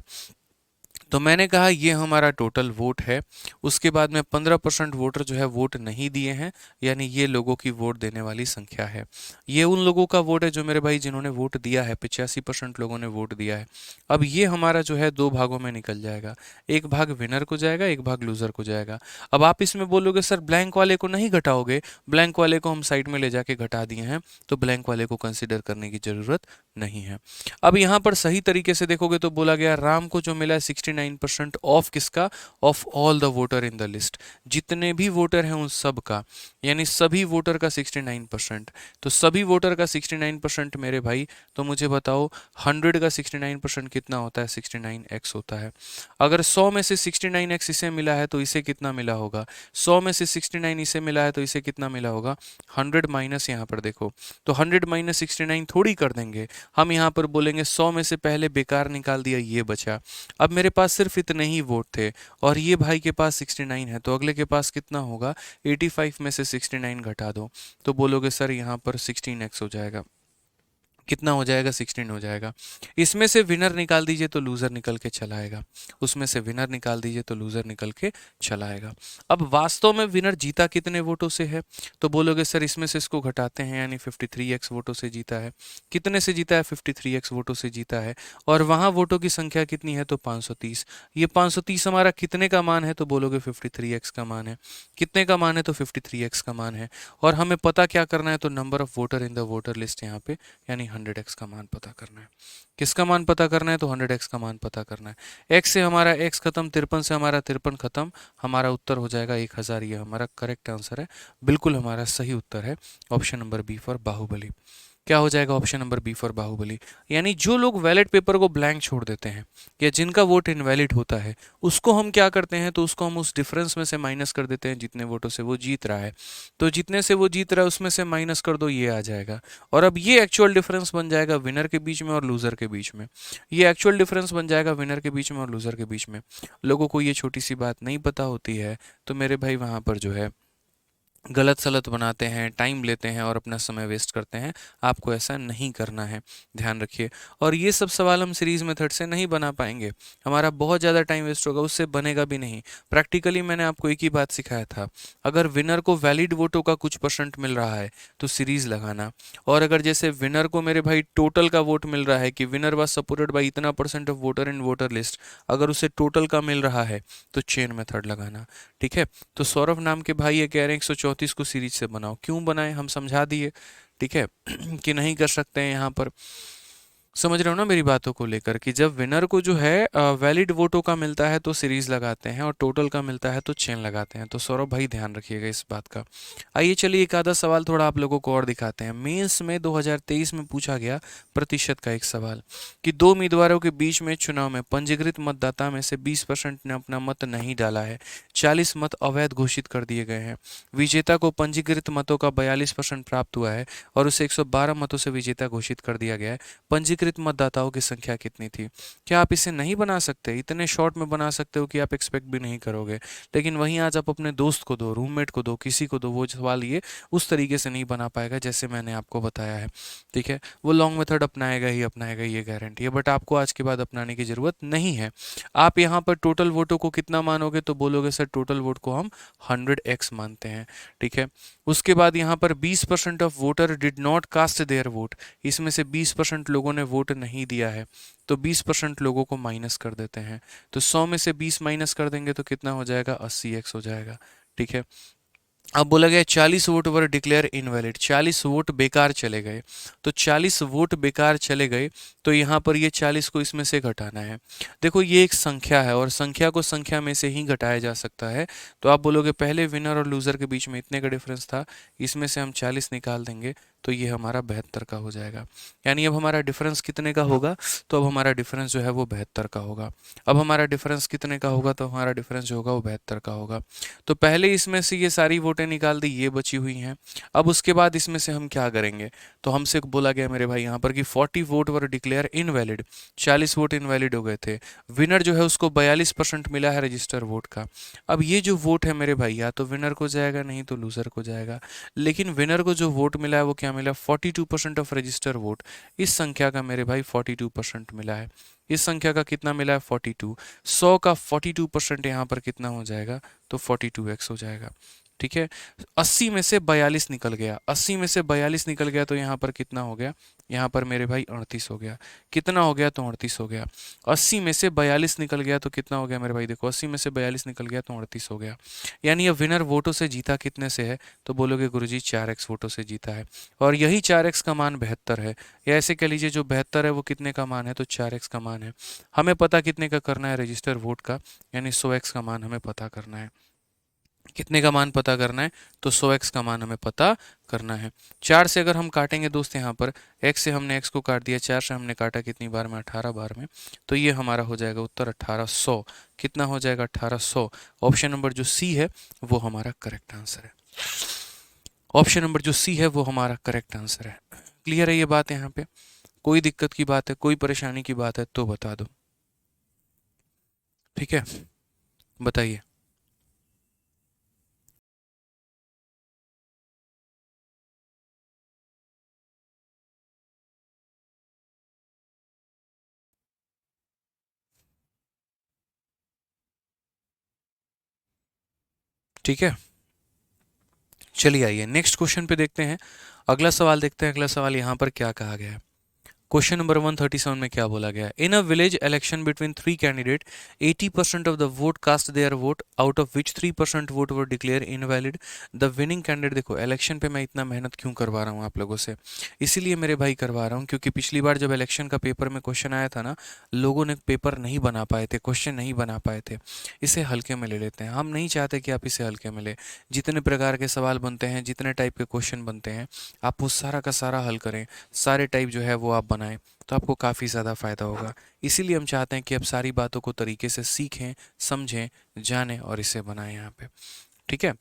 तो मैंने कहा ये हमारा टोटल वोट है। उसके बाद में 15% वोटर जो है वोट नहीं दिए हैं, यानी ये लोगों की वोट देने वाली संख्या है। ये उन लोगों का वोट है जो मेरे भाई जिन्होंने वोट दिया है, 85% लोगों ने वोट दिया है। अब ये हमारा जो है दो भागों में निकल जाएगा, एक भाग विनर को जाएगा, एक भाग लूजर को जाएगा। अब आप इसमें बोलोगे सर ब्लैंक वाले को नहीं घटाओगे, ब्लैंक वाले को हम साइड में ले जाके घटा दिए हैं, तो ब्लैंक वाले को कंसिडर करने की जरूरत नहीं है। अब यहाँ पर सही तरीके से देखोगे तो बोला गया राम को जो मिला है 69% ऑफ किसका, of all the voter in the list, जितने भी वोटर हैं उन सब का, यानी सभी वोटर का 69%। तो सभी वोटर का 69% मेरे भाई, तो मुझे बताओ 100 का 69% कितना होता है, 69x होता है। अगर 100 में से 69x इसे मिला है तो इसे कितना मिला होगा, 100 में से 69 इसे मिला है तो इसे कितना मिला होगा, 100 माइनस, यहाँ पर देखो तो 100 माइनस 69 थोड़ी कर देंगे, हम यहाँ पर बोलेंगे 100 में से पहले बेकार निकाल दिया, ये बचा। अब मेरे पास सिर्फ इतने ही वोट थे और ये भाई के पास 69 है, तो अगले के पास कितना होगा, 85 में से 69 घटा दो, तो बोलोगे सर यहाँ पर 16x हो जाएगा। कितना हो जाएगा, 16 हो जाएगा। इसमें से विनर निकाल दीजिए तो लूजर निकल के चला आएगा, उसमें से विनर निकाल दीजिए तो लूजर निकल के चला आएगा। अब वास्तव में विनर जीता कितने वोटों से है, तो बोलोगे सर इसमें से इसको घटाते हैं, यानी 53x वोटों से जीता है। कितने से जीता है, 53x वोटों से जीता है, और वहां वोटों की संख्या कितनी है, तो 530। ये 530 हमारा कितने का मान है, तो बोलोगे 53x का मान है। कितने का मान है, तो 53x का मान है। और हमें पता क्या करना है, तो number of voter in the voter list यहाँ पे, यानी 100x का मान पता करना है। किसका मान पता करना है, तो 100x का मान पता करना है। x से हमारा x खत्म, 53 से हमारा 53 खत्म, हमारा उत्तर हो जाएगा 1000। ये हमारा करेक्ट आंसर है, बिल्कुल हमारा सही उत्तर है option number B for Baahubali. क्या हो जाएगा, option number B for Baahubali. यानी जो लोग बैलेट पेपर को ब्लैंक छोड़ देते हैं या जिनका वोट इनवैलिड होता है, उसको हम क्या करते हैं, तो उसको हम उस डिफरेंस में से माइनस कर देते हैं जितने वोटों से वो जीत रहा है। तो जितने से वो जीत रहा है उसमें से माइनस कर दो, ये आ जाएगा, और अब ये एक्चुअल डिफरेंस बन जाएगा विनर के बीच में और लूजर के बीच में। ये एक्चुअल डिफरेंस बन जाएगा विनर के बीच में और लूजर के बीच में। लोगों को ये छोटी सी बात नहीं पता होती है, तो मेरे भाई वहाँ पर जो है गलत सलत बनाते हैं, टाइम लेते हैं और अपना समय वेस्ट करते हैं। आपको ऐसा नहीं करना है, ध्यान रखिए। और ये सब सवाल हम सीरीज मेथड से नहीं बना पाएंगे, हमारा बहुत ज़्यादा टाइम वेस्ट होगा, उससे बनेगा भी नहीं। प्रैक्टिकली मैंने आपको एक ही बात सिखाया था, अगर विनर को वैलिड वोटों का कुछ परसेंट मिल रहा है तो सीरीज लगाना, और अगर जैसे विनर को मेरे भाई टोटल का वोट मिल रहा है कि विनर वाज सपोर्टेड बाई इतना percent of voter in voter list, अगर उसे टोटल का मिल रहा है तो चेन मेथड लगाना। ठीक है, तो सौरभ नाम के भाई ये कह रहे हैं 134 को सीरीज से बनाओ, क्यों बनाए हम समझा दिए। ठीक है कि नहीं कर सकते हैं यहाँ पर, समझ रहे हो ना मेरी बातों को लेकर, कि जब विनर को जो है वैलिड वोटों का मिलता है तो सीरीज लगाते हैं और टोटल का मिलता है तो चेन लगाते हैं। तो सौरभ भाई ध्यान रखिएगा इस बात का। आइए चलिए एक आधा सवाल थोड़ा आप लोगों को और दिखाते हैं। मेंस में 2023 में पूछा गया प्रतिशत का एक सवाल कि दो उम्मीदवारों के बीच में चुनाव में पंजीकृत मतदाता में से 20% ने अपना मत नहीं डाला है, 40 मत अवैध घोषित कर दिए गए हैं, विजेता को पंजीकृत मतों का 42% प्राप्त हुआ है और उसे 112 मतों से विजेता घोषित कर दिया गया है। पंजीकृत मतदाताओं की संख्या कितनी थी? क्या आप इसे नहीं बना सकते? इतने शॉर्ट में बना सकते हो कि आप एक्सपेक्ट भी नहीं करोगे, लेकिन वहीं आज आप अपने दोस्त को दो, रूममेट को दो, किसी को दो, वो सवाल ये उस तरीके से नहीं बना पाएगा जैसे मैंने आपको बताया है। ठीक है, वो लॉन्ग मेथड अपनाएगा ही अपनाएगा, ये गारंटी है, बट आपको आज के बाद अपनाने की जरूरत नहीं है। आप यहाँ पर टोटल वोटों को कितना मानोगे तो बोलोगे सर टोटल वोट को हम 100x मानते हैं। ठीक है, उसके बाद यहाँ पर 20% of voter did not cast their vote, इसमें से 20% लोगों ने वोट नहीं दिया है, तो 20% लोगों को माइनस कर देते हैं। तो 100 में से 20 माइनस कर देंगे तो कितना हो जाएगा? 80x हो जाएगा। ठीक है, अब बोला गया 40 vote were declare invalid, 40 vote बेकार चले गए। तो 40 वोट बेकार चले गए तो यहाँ पर ये 40 को इसमें से घटाना है। देखो ये एक संख्या है और संख्या को संख्या में से ही घटाया जा सकता है। तो आप बोलोगे पहले विनर और लूजर के बीच में इतने का डिफरेंस था, इसमें से हम 40 निकाल देंगे तो ये हमारा 72 का हो जाएगा। यानी अब हमारा डिफरेंस कितने का होगा? तो अब हमारा डिफरेंस जो है वो 72 का होगा। अब हमारा डिफरेंस कितने का होगा? तो हमारा डिफरेंस जो होगा वो 72 का होगा। तो पहले इसमें से ये सारी वोटें निकाल दी, ये बची हुई हैं। अब उसके बाद इसमें से हम क्या करेंगे? तो हमसे बोला गया मेरे भाई यहाँ पर कि 40 vote were declare invalid, 40 vote invalid हो गए थे। विनर जो है उसको 42% मिला है रजिस्टर वोट का। अब ये जो वोट है मेरे भाई या तो विनर को जाएगा नहीं तो लूजर को जाएगा, लेकिन विनर को जो वोट मिला है वो क्या मिला? 42% ऑफ रजिस्टर वोट। इस संख्या का मेरे भाई 42% मिला है। इस संख्या का कितना मिला है? 42। 100 का 42% यहाँ पर कितना हो जाएगा? तो 42x हो जाएगा। ठीक है, 80 में से 42 निकल गया, 80 में से 42 निकल गया तो यहाँ पर कितना हो गया? यहाँ पर मेरे भाई 38 हो गया। कितना हो गया? तो 38 हो गया। 80 में से 42 निकल गया तो कितना हो गया मेरे भाई? देखो 80 में से 42 निकल गया तो 38 हो गया। यानी अब विनर वोटों से जीता कितने से है? तो बोलोगे गुरुजी 4x वोटों से जीता है, और यही 4x का मान 72 है। या ऐसे कह लीजिए जो 72 है वो कितने का मान है? तो 4x का मान है। हमें पता कितने का करना है? रजिस्टर वोट का, यानी 100x का मान हमें पता करना है। कितने का मान पता करना है? तो 100x का मान हमें पता करना है। 4 से अगर हम काटेंगे दोस्त, यहाँ पर x से हमने x को काट दिया, 4 से हमने काटा कितनी बार में? 18 बार में। तो ये हमारा हो जाएगा उत्तर 1800। कितना हो जाएगा? 1800। ऑप्शन नंबर जो सी है वो हमारा करेक्ट आंसर है। ऑप्शन नंबर जो सी है वो हमारा करेक्ट आंसर है। क्लियर है ये बात? यहाँ पे कोई दिक्कत की बात है, कोई परेशानी की बात है तो बता दो। ठीक है, बताइए। ठीक है, चलिए आइए नेक्स्ट क्वेश्चन पे देखते हैं। अगला सवाल देखते हैं, अगला सवाल यहाँ पर क्या कहा गया है। क्वेश्चन नंबर 137 में क्या बोला गया है? In a village election between three candidate 80% of the vote cast their vote out of which 3% vote were declare invalid. The winning candidate, देखो इलेक्शन पे मैं इतना मेहनत क्यों करवा रहा हूँ आप लोगों से? इसीलिए मेरे भाई करवा रहा हूँ क्योंकि पिछली बार जब इलेक्शन का पेपर में क्वेश्चन आया था ना, लोगों ने पेपर नहीं बना पाए थे, क्वेश्चन नहीं बना पाए थे। इसे हल्के में ले लेते हैं, हम नहीं चाहते कि आप इसे हल्के में ले। जितने प्रकार के सवाल बनते हैं, जितने टाइप के क्वेश्चन बनते हैं, आप वो सारा का सारा हल करें, सारे टाइप जो है वो आप बनाएं, तो आपको काफ़ी ज़्यादा फ़ायदा होगा। इसीलिए हम चाहते हैं कि आप सारी बातों को तरीके से सीखें, समझें, जानें और इसे बनाएं यहाँ पे। ठीक है,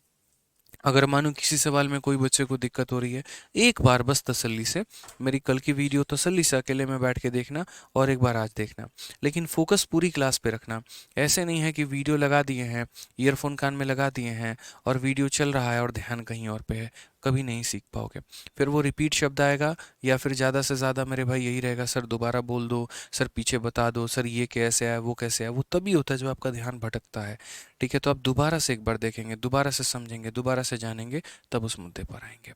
अगर मानो किसी सवाल में कोई बच्चे को दिक्कत हो रही है, एक बार बस तसल्ली से मेरी कल की वीडियो तसल्ली से अकेले में बैठ के देखना और एक बार आज देखना, लेकिन फोकस पूरी क्लास पे रखना। ऐसे नहीं है कि वीडियो लगा दिए हैं, ईयरफोन कान में लगा दिए हैं और वीडियो चल रहा है और ध्यान कहीं और पे है, कभी नहीं सीख पाओगे। फिर वो रिपीट शब्द आएगा या फिर ज़्यादा से ज़्यादा मेरे भाई यही रहेगा, सर दोबारा बोल दो, सर पीछे बता दो, सर ये कैसे है वो कैसे है। वो तभी होता है जब आपका ध्यान भटकता है। ठीक है, तो आप दोबारा से एक बार देखेंगे, दोबारा से समझेंगे, दोबारा से जानेंगे, तब उस मुद्दे पर आएंगे।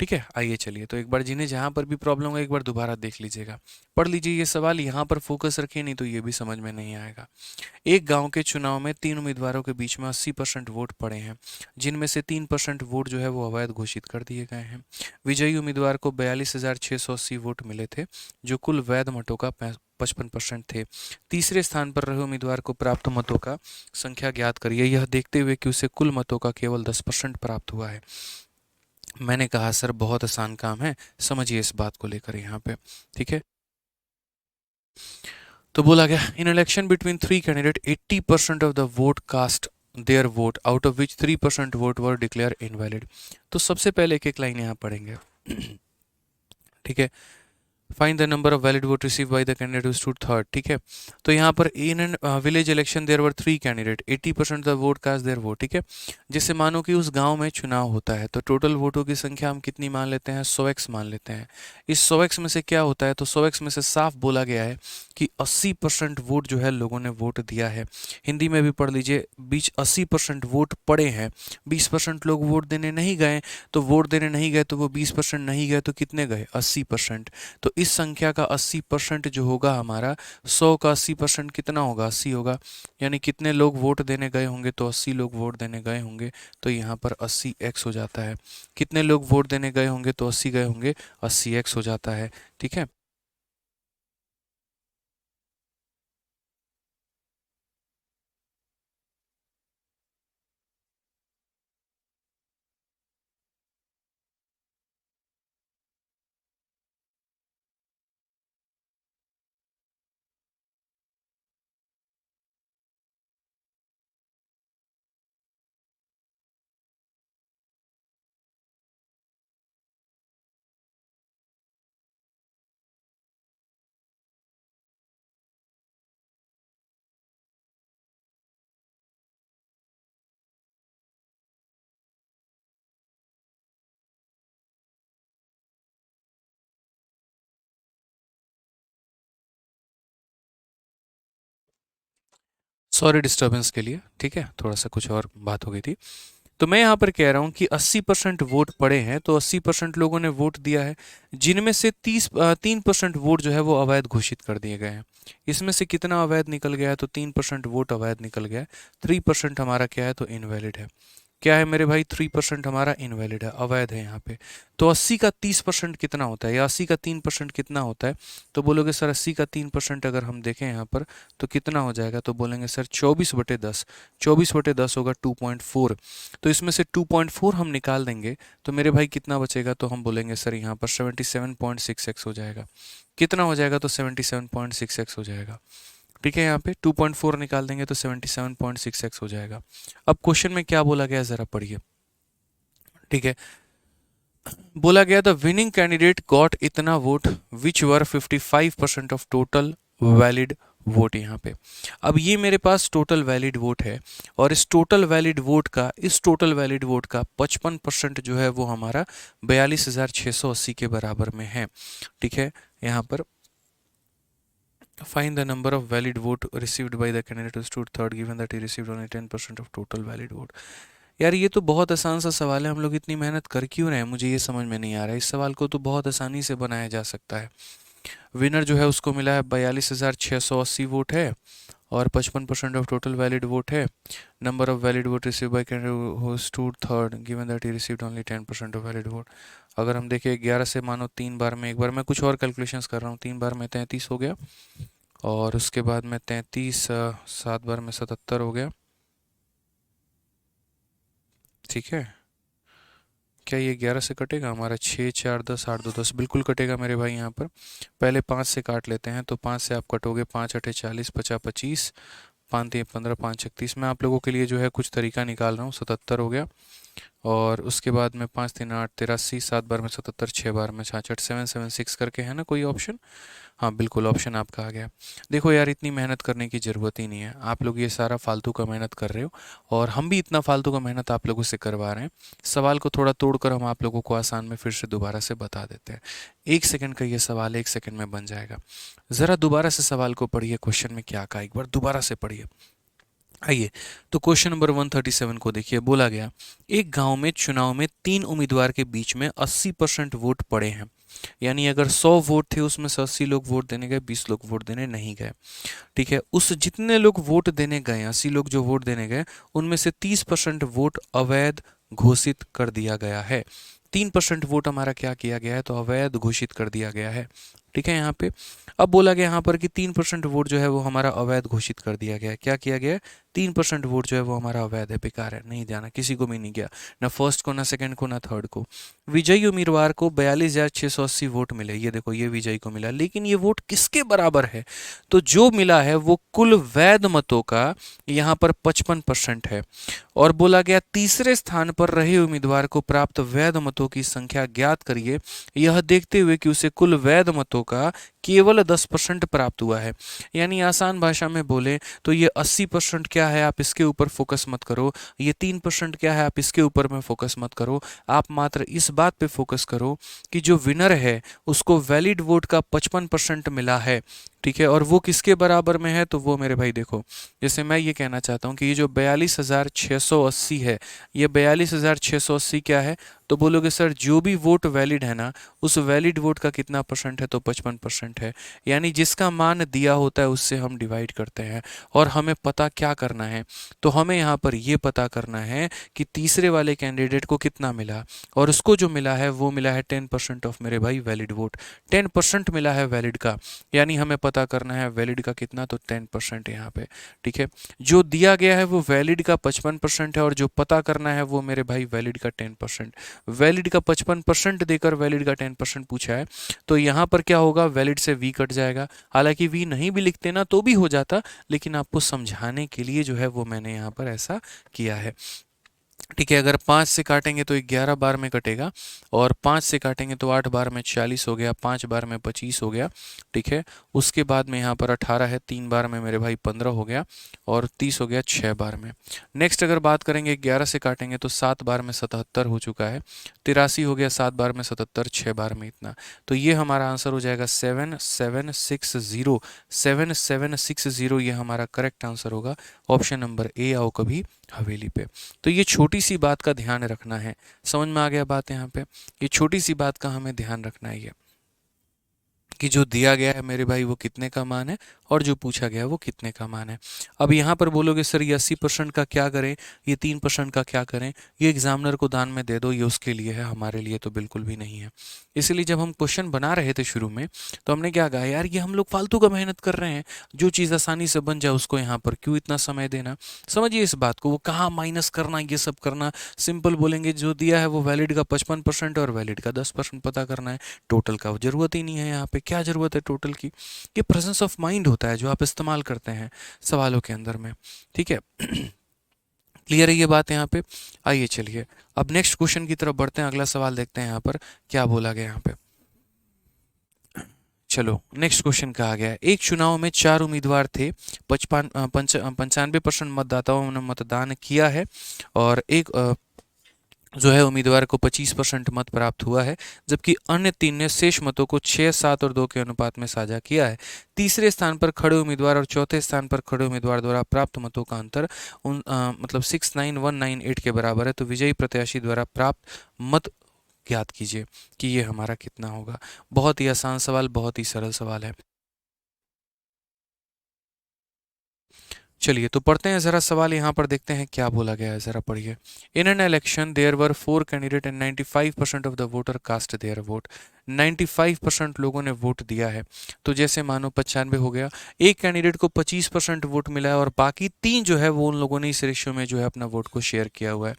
ठीक है, आइए चलिए, तो एक बार जिन्हें जहाँ पर भी प्रॉब्लम हो एक बार दोबारा देख लीजिएगा, पढ़ लीजिए ये सवाल, यहाँ पर फोकस रखिए, नहीं तो ये भी समझ में नहीं आएगा। एक गांव के चुनाव में 3 उम्मीदवारों के बीच में 80% वोट पड़े हैं, जिनमें से 3% वोट जो है वो अवैध घोषित कर दिए गए हैं। विजयी उम्मीदवार को 42,680 वोट मिले थे, जो कुल वैध मतों का 55% थे। तीसरे स्थान पर रहे उम्मीदवार को प्राप्त मतों का संख्या ज्ञात करिए, यह देखते हुए कि उसे कुल मतों का केवल 10% प्राप्त हुआ है। मैंने कहा सर बहुत आसान काम है, समझिए इस बात को लेकर यहाँ पे। ठीक है, तो बोला गया in election between three candidate 80% of the vote cast their vote out of which 3% vote were declare invalid. तो सबसे पहले एक एक लाइन यहाँ पढ़ेंगे। ठीक है, find the number of valid vote receive by the candidate who stood third. ठीक है, तो यहाँ पर in an village election there were 3 candidate 80% the vote cast their vote. ठीक है, जैसे मानो कि उस गांव में चुनाव होता है, तो टोटल वोटों की संख्या हम कितनी मान लेते हैं, 100x मान लेते हैं। इस 100x में से क्या होता है, तो 100x में से साफ बोला गया है कि 80% वोट जो है लोगों ने वोट दिया है। हिंदी में भी पढ़ लीजिए, बीच 80% वोट पड़े हैं, 20% लोग वोट देने नहीं गए, तो वोट देने नहीं गए तो वो 20% नहीं गए तो कितने गए, 80%। तो इस संख्या का 80% जो होगा हमारा, 100 का 80% कितना होगा, 80 होगा। यानी कितने लोग वोट देने गए होंगे, तो 80 लोग वोट देने गए होंगे, तो यहाँ पर 80x हो जाता है। कितने लोग वोट देने गए होंगे, तो 80 गए होंगे, 80x हो जाता है। ठीक है, सॉरी डिस्टरबेंस के लिए। ठीक है, थोड़ा सा कुछ और बात हो गई थी। तो मैं यहाँ पर कह रहा हूँ कि 80% वोट पड़े हैं, तो 80% लोगों ने वोट दिया है, जिनमें से 3% वोट जो है वो अवैध घोषित कर दिए गए हैं। इसमें से कितना अवैध निकल गया है, तो 3% वोट अवैध निकल गया है। 3% हमारा क्या है, तो इनवैलिड है। क्या है मेरे भाई, 3% हमारा इनवैलिड है, अवैध है यहाँ पे। तो 80 का 30% कितना होता है, या 80 का 3% कितना होता है, तो बोलोगे सर 80 का 3% अगर हम देखें यहाँ पर तो कितना हो जाएगा, तो बोलेंगे सर 24/10। 24/10 होगा 2.4। तो इसमें से 2.4 हम निकाल देंगे, तो मेरे भाई कितना बचेगा, तो हम बोलेंगे सर यहाँ पर 77.6x हो जाएगा। कितना हो जाएगा, तो 77.6x हो जाएगा। ठीक है, यहाँ पे 2.4 निकाल देंगे तो 77.6x हो जाएगा। अब क्वेश्चन में क्या बोला गया ज़रा पढ़िए। ठीक है, बोला गया द विनिंग कैंडिडेट गॉट इतना vote which were 55% of total valid vote. यहाँ पे अब ये मेरे पास टोटल वैलिड वोट है, और इस टोटल वैलिड वोट का 55% जो है वो हमारा 42,680 के बराबर में है। ठीक है, यहाँ पर find the number of valid vote received by the candidate who stood third given that he received only 10% of total valid vote। यार ये तो बहुत आसान सा सवाल है, हम लोग इतनी मेहनत कर क्यों रहे हैं, मुझे ये समझ में नहीं आ रहा है। इस सवाल को तो बहुत आसानी से बनाया जा सकता है। विनर जो है उसको मिला है 42,680 वोट है, और 55% ऑफ टोटल वैलिड वोट है। Number of valid vote receive bye candidate who stood third given that he received only 10% of valid vote. अगर हम देखें 11 से मानो 3 बार में, एक बार मैं कुछ और कैलकुलेशंस कर रहा हूँ, 3 बार में 33 हो गया, और उसके बाद में 33 7 बार में 77 हो गया। ठीक है, क्या ये 11 से कटेगा हमारा, 6 4 10 8 2 10, बिल्कुल कटेगा मेरे भाई। यहाँ पर पहले 5 से काट लेते हैं, तो 5 से आप कटोगे, 5 8 40, 50 25, 5 3 15, 5 36। मैं आप लोगों के लिए जो है कुछ तरीका निकाल रहा हूँ, 77 हो गया। और उसके बाद में 5 3 8 83, 7 बार में 77, 6 बार में 66, 776 करके है ना कोई ऑप्शन। हाँ बिल्कुल, ऑप्शन आपका आ गया। देखो यार, इतनी मेहनत करने की ज़रूरत ही नहीं है, आप लोग ये सारा फालतू का मेहनत कर रहे हो, और हम भी इतना फालतू का मेहनत आप लोगों से करवा रहे हैं। सवाल को थोड़ा तोड़कर हम आप लोगों को आसान में फिर से दोबारा से बता देते हैं। 1 सेकंड का ये सवाल 1 सेकंड में बन जाएगा। ज़रा दोबारा से सवाल को पढ़िए, क्वेश्चन में क्या कहा, एक बार दोबारा से पढ़िए। आइए, तो क्वेश्चन नंबर 137 को देखिए। बोला गया, एक गांव में चुनाव में 3 उम्मीदवार के बीच में 80% वोट पड़े हैं। यानी अगर 100 वोट थे, उसमें से 80 लोग वोट देने गए, 20 लोग वोट देने नहीं गए। ठीक है, उस जितने लोग वोट देने गए, 80 लोग जो वोट देने गए, उनमें से 30% वोट अवैध घोषित कर दिया गया है। 3% वोट हमारा क्या किया गया है, तो अवैध घोषित कर दिया गया है। ठीक है, यहाँ पे अब बोला गया यहाँ पर कि 3% वोट जो है वो हमारा अवैध घोषित कर दिया गया है। क्या किया गया है, 3% वोट जो है वो हमारा अवैध है, बेकार है, नहीं जाना, किसी को भी नहीं गया, ना फर्स्ट को, ना सेकंड को, ना थर्ड को। विजयी उम्मीदवार को 42,680 वोट मिले, ये देखो ये विजयी को मिला, लेकिन ये वोट किसके बराबर है, तो जो मिला है वो कुल वैध मतों का यहाँ पर 55% है। और बोला गया, तीसरे स्थान पर रहे उम्मीदवार को प्राप्त वैध मतों की संख्या ज्ञात करिए, यह देखते हुए कि उसे कुल वैध मतों का केवल 10% प्राप्त हुआ है। यानी आसान भाषा में बोले तो ये 80% क्या है, आप इसके ऊपर फोकस मत करो, ये 3% क्या है, आप इसके ऊपर में फोकस मत करो, आप मात्र इस बात पे फोकस करो कि जो विनर है उसको वैलिड वोट का 55% मिला है। ठीक है, और वो किसके बराबर में है, तो वो मेरे भाई देखो, जैसे मैं ये कहना चाहता हूँ कि ये जो 42,680 है, ये 42,680 क्या है, तो बोलोगे सर जो भी वोट वैलिड है ना, उस वैलिड वोट का कितना परसेंट है, तो 55% है। यानी जिसका मान दिया होता है उससे हम डिवाइड करते हैं। और हमें पता क्या करना है, तो हमें यहाँ पर ये पता करना है कि तीसरे वाले कैंडिडेट को कितना मिला, और उसको जो मिला है वो मिला है 10% ऑफ मेरे भाई वैलिड वोट, 10% मिला है वैलिड का। यानी हमें पता करना है वैलिड का कितना, तो 10% यहाँ पे। ठीक है, जो दिया गया है वो वैलिड का 55% है, और जो पता करना है वो मेरे भाई वैलिड का 10%। वैलिड का 55% देकर वैलिड का 10% पूछा है, तो यहाँ पर क्या होगा, वैलिड से वी कट जाएगा। हालांकि वी नहीं भी लिखते ना तो भी हो जाता, लेकिन आपको समझाने के लिए जो है वो मैंने यहाँ पर ऐसा किया है। ठीक है, अगर 5 से काटेंगे तो 11 बार में कटेगा, और 5 से काटेंगे तो 8 बार में 40 हो गया, 5 बार में 25 हो गया। ठीक है, उसके बाद में यहाँ पर 18 है, 3 बार में मेरे भाई 15 हो गया, और 30 हो गया 6 बार में। नेक्स्ट अगर बात करेंगे 11 से काटेंगे तो 7 बार में 77 हो चुका है, 83 हो गया, 7 बार में 77, 6 बार में इतना। तो ये हमारा आंसर हो जाएगा 7760, 7760 ये हमारा करेक्ट आंसर होगा। ऑप्शन नंबर ए आओ कभी हवेली पे। तो ये छोटी सी बात का ध्यान रखना है, समझ में आ गया बात यहाँ पे, ये छोटी सी बात का हमें ध्यान रखना है ये, कि जो दिया गया है मेरे भाई वो कितने का मान है, और जो पूछा गया है वो कितने का मान है। अब यहाँ पर बोलोगे सर ये 80% का क्या करें, ये 3% का क्या करें, ये एग्जामिनर को दान में दे दो, ये उसके लिए है, हमारे लिए तो बिल्कुल भी नहीं है। इसलिए जब हम क्वेश्चन बना रहे थे शुरू में, तो हमने क्या कहा, यार ये हम लोग फालतू का मेहनत कर रहे हैं, जो चीज़ आसानी से बन जाए उसको यहाँ पर क्यों इतना समय देना। समझिए इस बात को, वो कहाँ माइनस करना, ये सब करना, सिंपल बोलेंगे जो दिया है वो वैलिड का 55% और वैलिड का 10% पता करना है। टोटल का जरूरत ही नहीं है, यहाँ पे क्या जरूरत है टोटल की, ये प्रेजेंस ऑफ माइंड होता है जो आप इस्तेमाल करते हैं सवालों के अंदर में। ठीक है, क्लियर है ये बात यहाँ पे। आइए चलिए अब नेक्स्ट क्वेश्चन की तरफ बढ़ते हैं, अगला सवाल देखते हैं यहाँ पर क्या बोला गया यहाँ पे। चलो नेक्स्ट क्वेश्चन कहा गया है, एक चुनाव में 4 उम्मीदवार थे, 95% मतदाताओं ने मतदान किया है, और एक जो है उम्मीदवार को 25% मत प्राप्त हुआ है, जबकि अन्य 3 ने शेष मतों को 6, 7 और 2 के अनुपात में साझा किया है। तीसरे स्थान पर खड़े उम्मीदवार और चौथे स्थान पर खड़े उम्मीदवार द्वारा प्राप्त मतों का अंतर मतलब 69198 के बराबर है। तो विजयी प्रत्याशी द्वारा प्राप्त मत ज्ञात कीजिए कि ये हमारा कितना होगा। बहुत ही आसान सवाल, बहुत ही सरल सवाल है। चलिए तो पढ़ते हैं ज़रा सवाल, यहाँ पर देखते हैं क्या बोला गया है, ज़रा पढ़िए। In an election there were 4 candidate and 95% of the voter cast their vote. 95% लोगों ने वोट दिया है, तो जैसे मानो 95 हो गया, एक कैंडिडेट को 25% वोट मिला है, और बाकी 3 जो है वो उन लोगों ने इस रेशियो में जो है अपना वोट को शेयर किया हुआ है।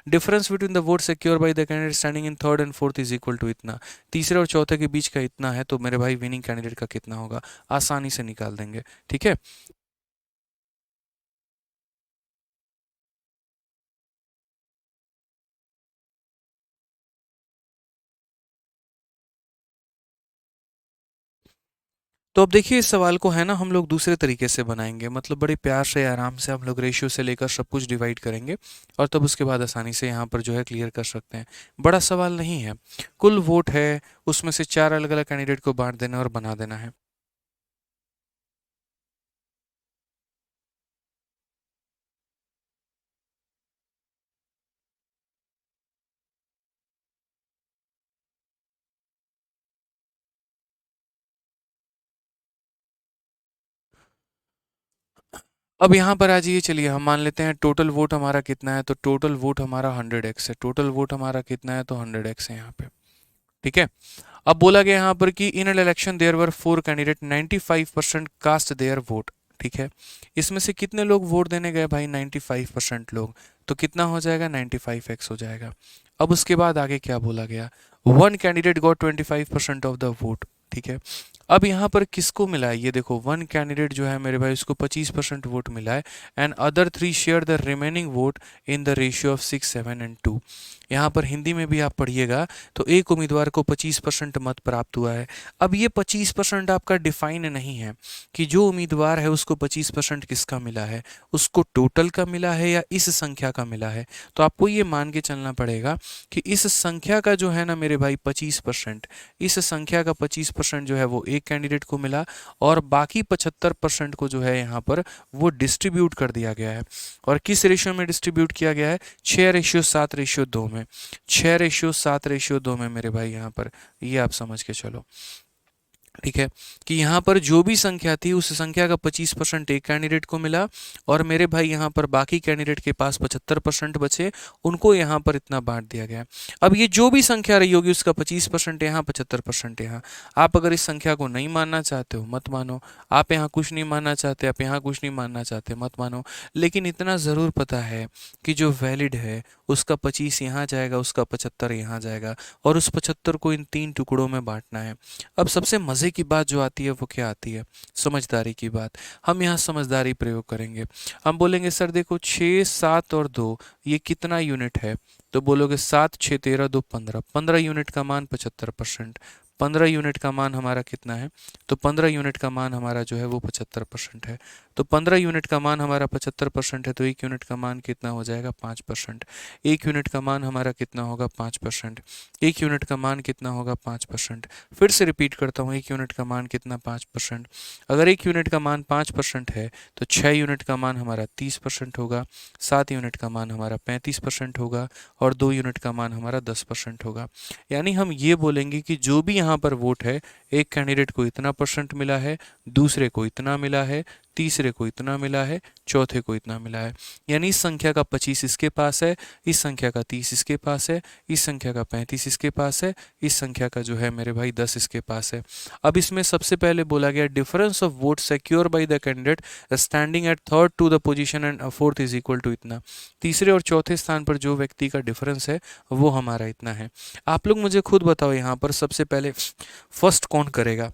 Difference between the vote secure by the candidate standing in third and fourth is equal to इतना, तीसरे और चौथे के बीच का इतना है, तो मेरे भाई विनिंग कैंडिडेट का कितना होगा, आसानी से निकाल देंगे। ठीक है, तो अब देखिए इस सवाल को है ना हम लोग दूसरे तरीके से बनाएंगे, मतलब बड़े प्यार से आराम से हम लोग रेशियो से लेकर सब कुछ डिवाइड करेंगे और तब उसके बाद आसानी से यहाँ पर जो है क्लियर कर सकते हैं। बड़ा सवाल नहीं है, कुल वोट है उसमें से 4 अलग अलग कैंडिडेट को बांट देना और बना देना है। अब यहाँ पर आ जाइए, चलिए हम मान लेते हैं टोटल वोट हमारा कितना है, तो टोटल वोट हमारा 100x है। टोटल वोट हमारा कितना है, तो 100x है यहाँ पे। ठीक है। अब बोला गया यहाँ पर कि in an election there were 4 candidate 95% cast their vote. ठीक है। इसमें से कितने लोग वोट देने गए भाई, 95% लोग। तो कितना हो जाएगा, 95x हो जाएगा। अब उसके बाद आगे क्या बोला गया, one candidate got 25% of the vote. ठीक है। अब यहाँ पर किसको मिला है, ये देखो वन कैंडिडेट जो है मेरे भाई उसको 25% वोट मिला है, and other 3 share the remaining vote in the ratio of 6, 7 and 2। यहाँ पर हिंदी में भी आप पढ़िएगा तो एक उम्मीदवार को 25% मत प्राप्त हुआ है। अब ये 25% आपका डिफाइन नहीं है कि जो उम्मीदवार है उसको 25% किसका मिला है, उसको टोटल का मिला है या इस संख्या का मिला है। तो आपको ये मान के चलना पड़ेगा कि इस संख्या का जो है ना मेरे भाई 25%, इस संख्या का 25% जो है वो एक कैंडिडेट को मिला और बाकी 75% को जो है यहाँ पर वो डिस्ट्रीब्यूट कर दिया गया है। और किस रेशियो में डिस्ट्रीब्यूट किया गया है, 6:7:2 में। 6:7:2 में मेरे भाई यहाँ पर, ये आप समझ के चलो। ठीक है। कि यहाँ पर जो भी संख्या थी उस संख्या का 25% एक कैंडिडेट को मिला और मेरे भाई यहाँ पर बाकी कैंडिडेट के पास 75% बचे, उनको यहाँ पर इतना बांट दिया गया। अब ये जो भी संख्या रही होगी उसका 25% यहाँ, 75% यहाँ। आप अगर इस संख्या को नहीं मानना चाहते हो मत मानो, आप यहाँ कुछ नहीं मानना चाहते, आप यहाँ कुछ नहीं मानना चाहते मत मानो, लेकिन इतना ज़रूर पता है कि जो वैलिड है उसका 25 यहाँ जाएगा, उसका 75 यहाँ जाएगा और उस 75 को इन 3 टुकड़ों में बांटना है। अब सबसे मज़े की बात जो आती है वो क्या आती है, समझदारी की बात। हम यहाँ समझदारी प्रयोग करेंगे। हम बोलेंगे सर देखो 6, 7 और 2 ये कितना यूनिट है, तो बोलोगे 7, 6, 13, 2, 15। 15 यूनिट का मान 75%। 15 यूनिट का मान हमारा कितना है, तो 15 यूनिट का मान हमारा जो है वो 75% है। तो 15 यूनिट का मान हमारा 75% है, तो एक यूनिट का मान कितना हो जाएगा, 5%। एक यूनिट का मान हमारा कितना होगा, 5%। एक यूनिट का मान कितना होगा, 5%। फिर से रिपीट करता हूँ, एक यूनिट का मान कितना, 5%। अगर एक यूनिट का मान 5% है तो 6 यूनिट का मान हमारा 30% होगा, 7 यूनिट का मान हमारा 35% होगा और 2 यूनिट का मान हमारा 10% होगा। यानी हम ये बोलेंगे कि जो भी यहाँ पर वोट है, एक कैंडिडेट को इतना परसेंट मिला है, दूसरे को इतना मिला है, तीसरे को इतना मिला है, चौथे को इतना मिला है। यानी इस संख्या का 25 इसके पास है, इस संख्या का 30 इसके पास है, इस संख्या का 35 इसके पास है, इस संख्या का जो है मेरे भाई 10 इसके पास है। अब इसमें सबसे पहले बोला गया difference of vote secure by the candidate standing at third to the position and fourth is equal to इतना। तीसरे और चौथे स्थान पर जो व्यक्ति का डिफरेंस है वो हमारा इतना है। आप लोग मुझे खुद बताओ यहाँ पर सबसे पहले फर्स्ट कौन करेगा,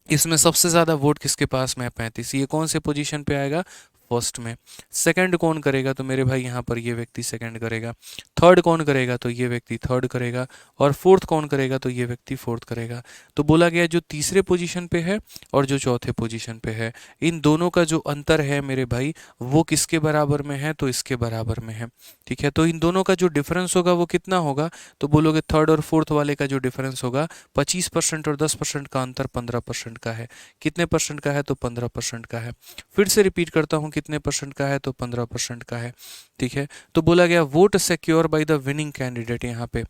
इसमें सबसे ज़्यादा वोट किसके पास में है, 35। ये कौन से पोजीशन पे आएगा, फर्स्ट में। सेकंड कौन करेगा, तो मेरे भाई यहाँ पर ये व्यक्ति सेकंड करेगा। थर्ड कौन करेगा, तो ये व्यक्ति थर्ड करेगा। और फोर्थ कौन करेगा, तो ये व्यक्ति फोर्थ करेगा। तो बोला गया जो तीसरे पोजीशन पे है और जो चौथे पोजीशन पे है, इन दोनों का जो अंतर है मेरे भाई वो किसके बराबर में है, तो इसके बराबर में है। ठीक है। तो इन दोनों का जो डिफरेंस होगा वो कितना होगा, तो बोलोगे थर्ड और फोर्थ वाले का जो डिफरेंस होगा 25% और 10% का अंतर 15% का है। कितने परसेंट का है, तो 15% का है। फिर से रिपीट करता हूँ, कितने परसेंट का है, तो 15% का है। ठीक है। तो बोला गया vote secure by the winning candidate यहाँ पे।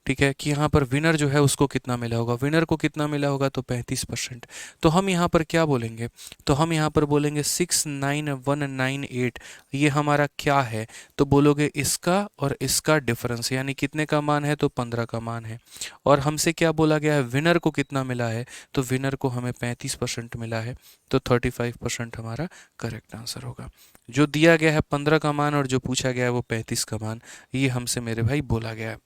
ठीक है, कि यहाँ पर विनर जो है उसको कितना मिला होगा, विनर को कितना मिला होगा, तो 35%। तो हम यहाँ पर क्या बोलेंगे, तो हम यहाँ पर बोलेंगे 69198, ये हमारा क्या है, तो बोलोगे इसका और इसका डिफरेंस, यानी कितने का मान है, तो 15 का मान है। और हमसे क्या बोला गया है, विनर को कितना मिला है, तो विनर को हमें 35% मिला है। तो 35% हमारा करेक्ट आंसर होगा। जो दिया गया है 15 का मान और जो पूछा गया है वो 35 का मान, ये हमसे मेरे भाई बोला गया है।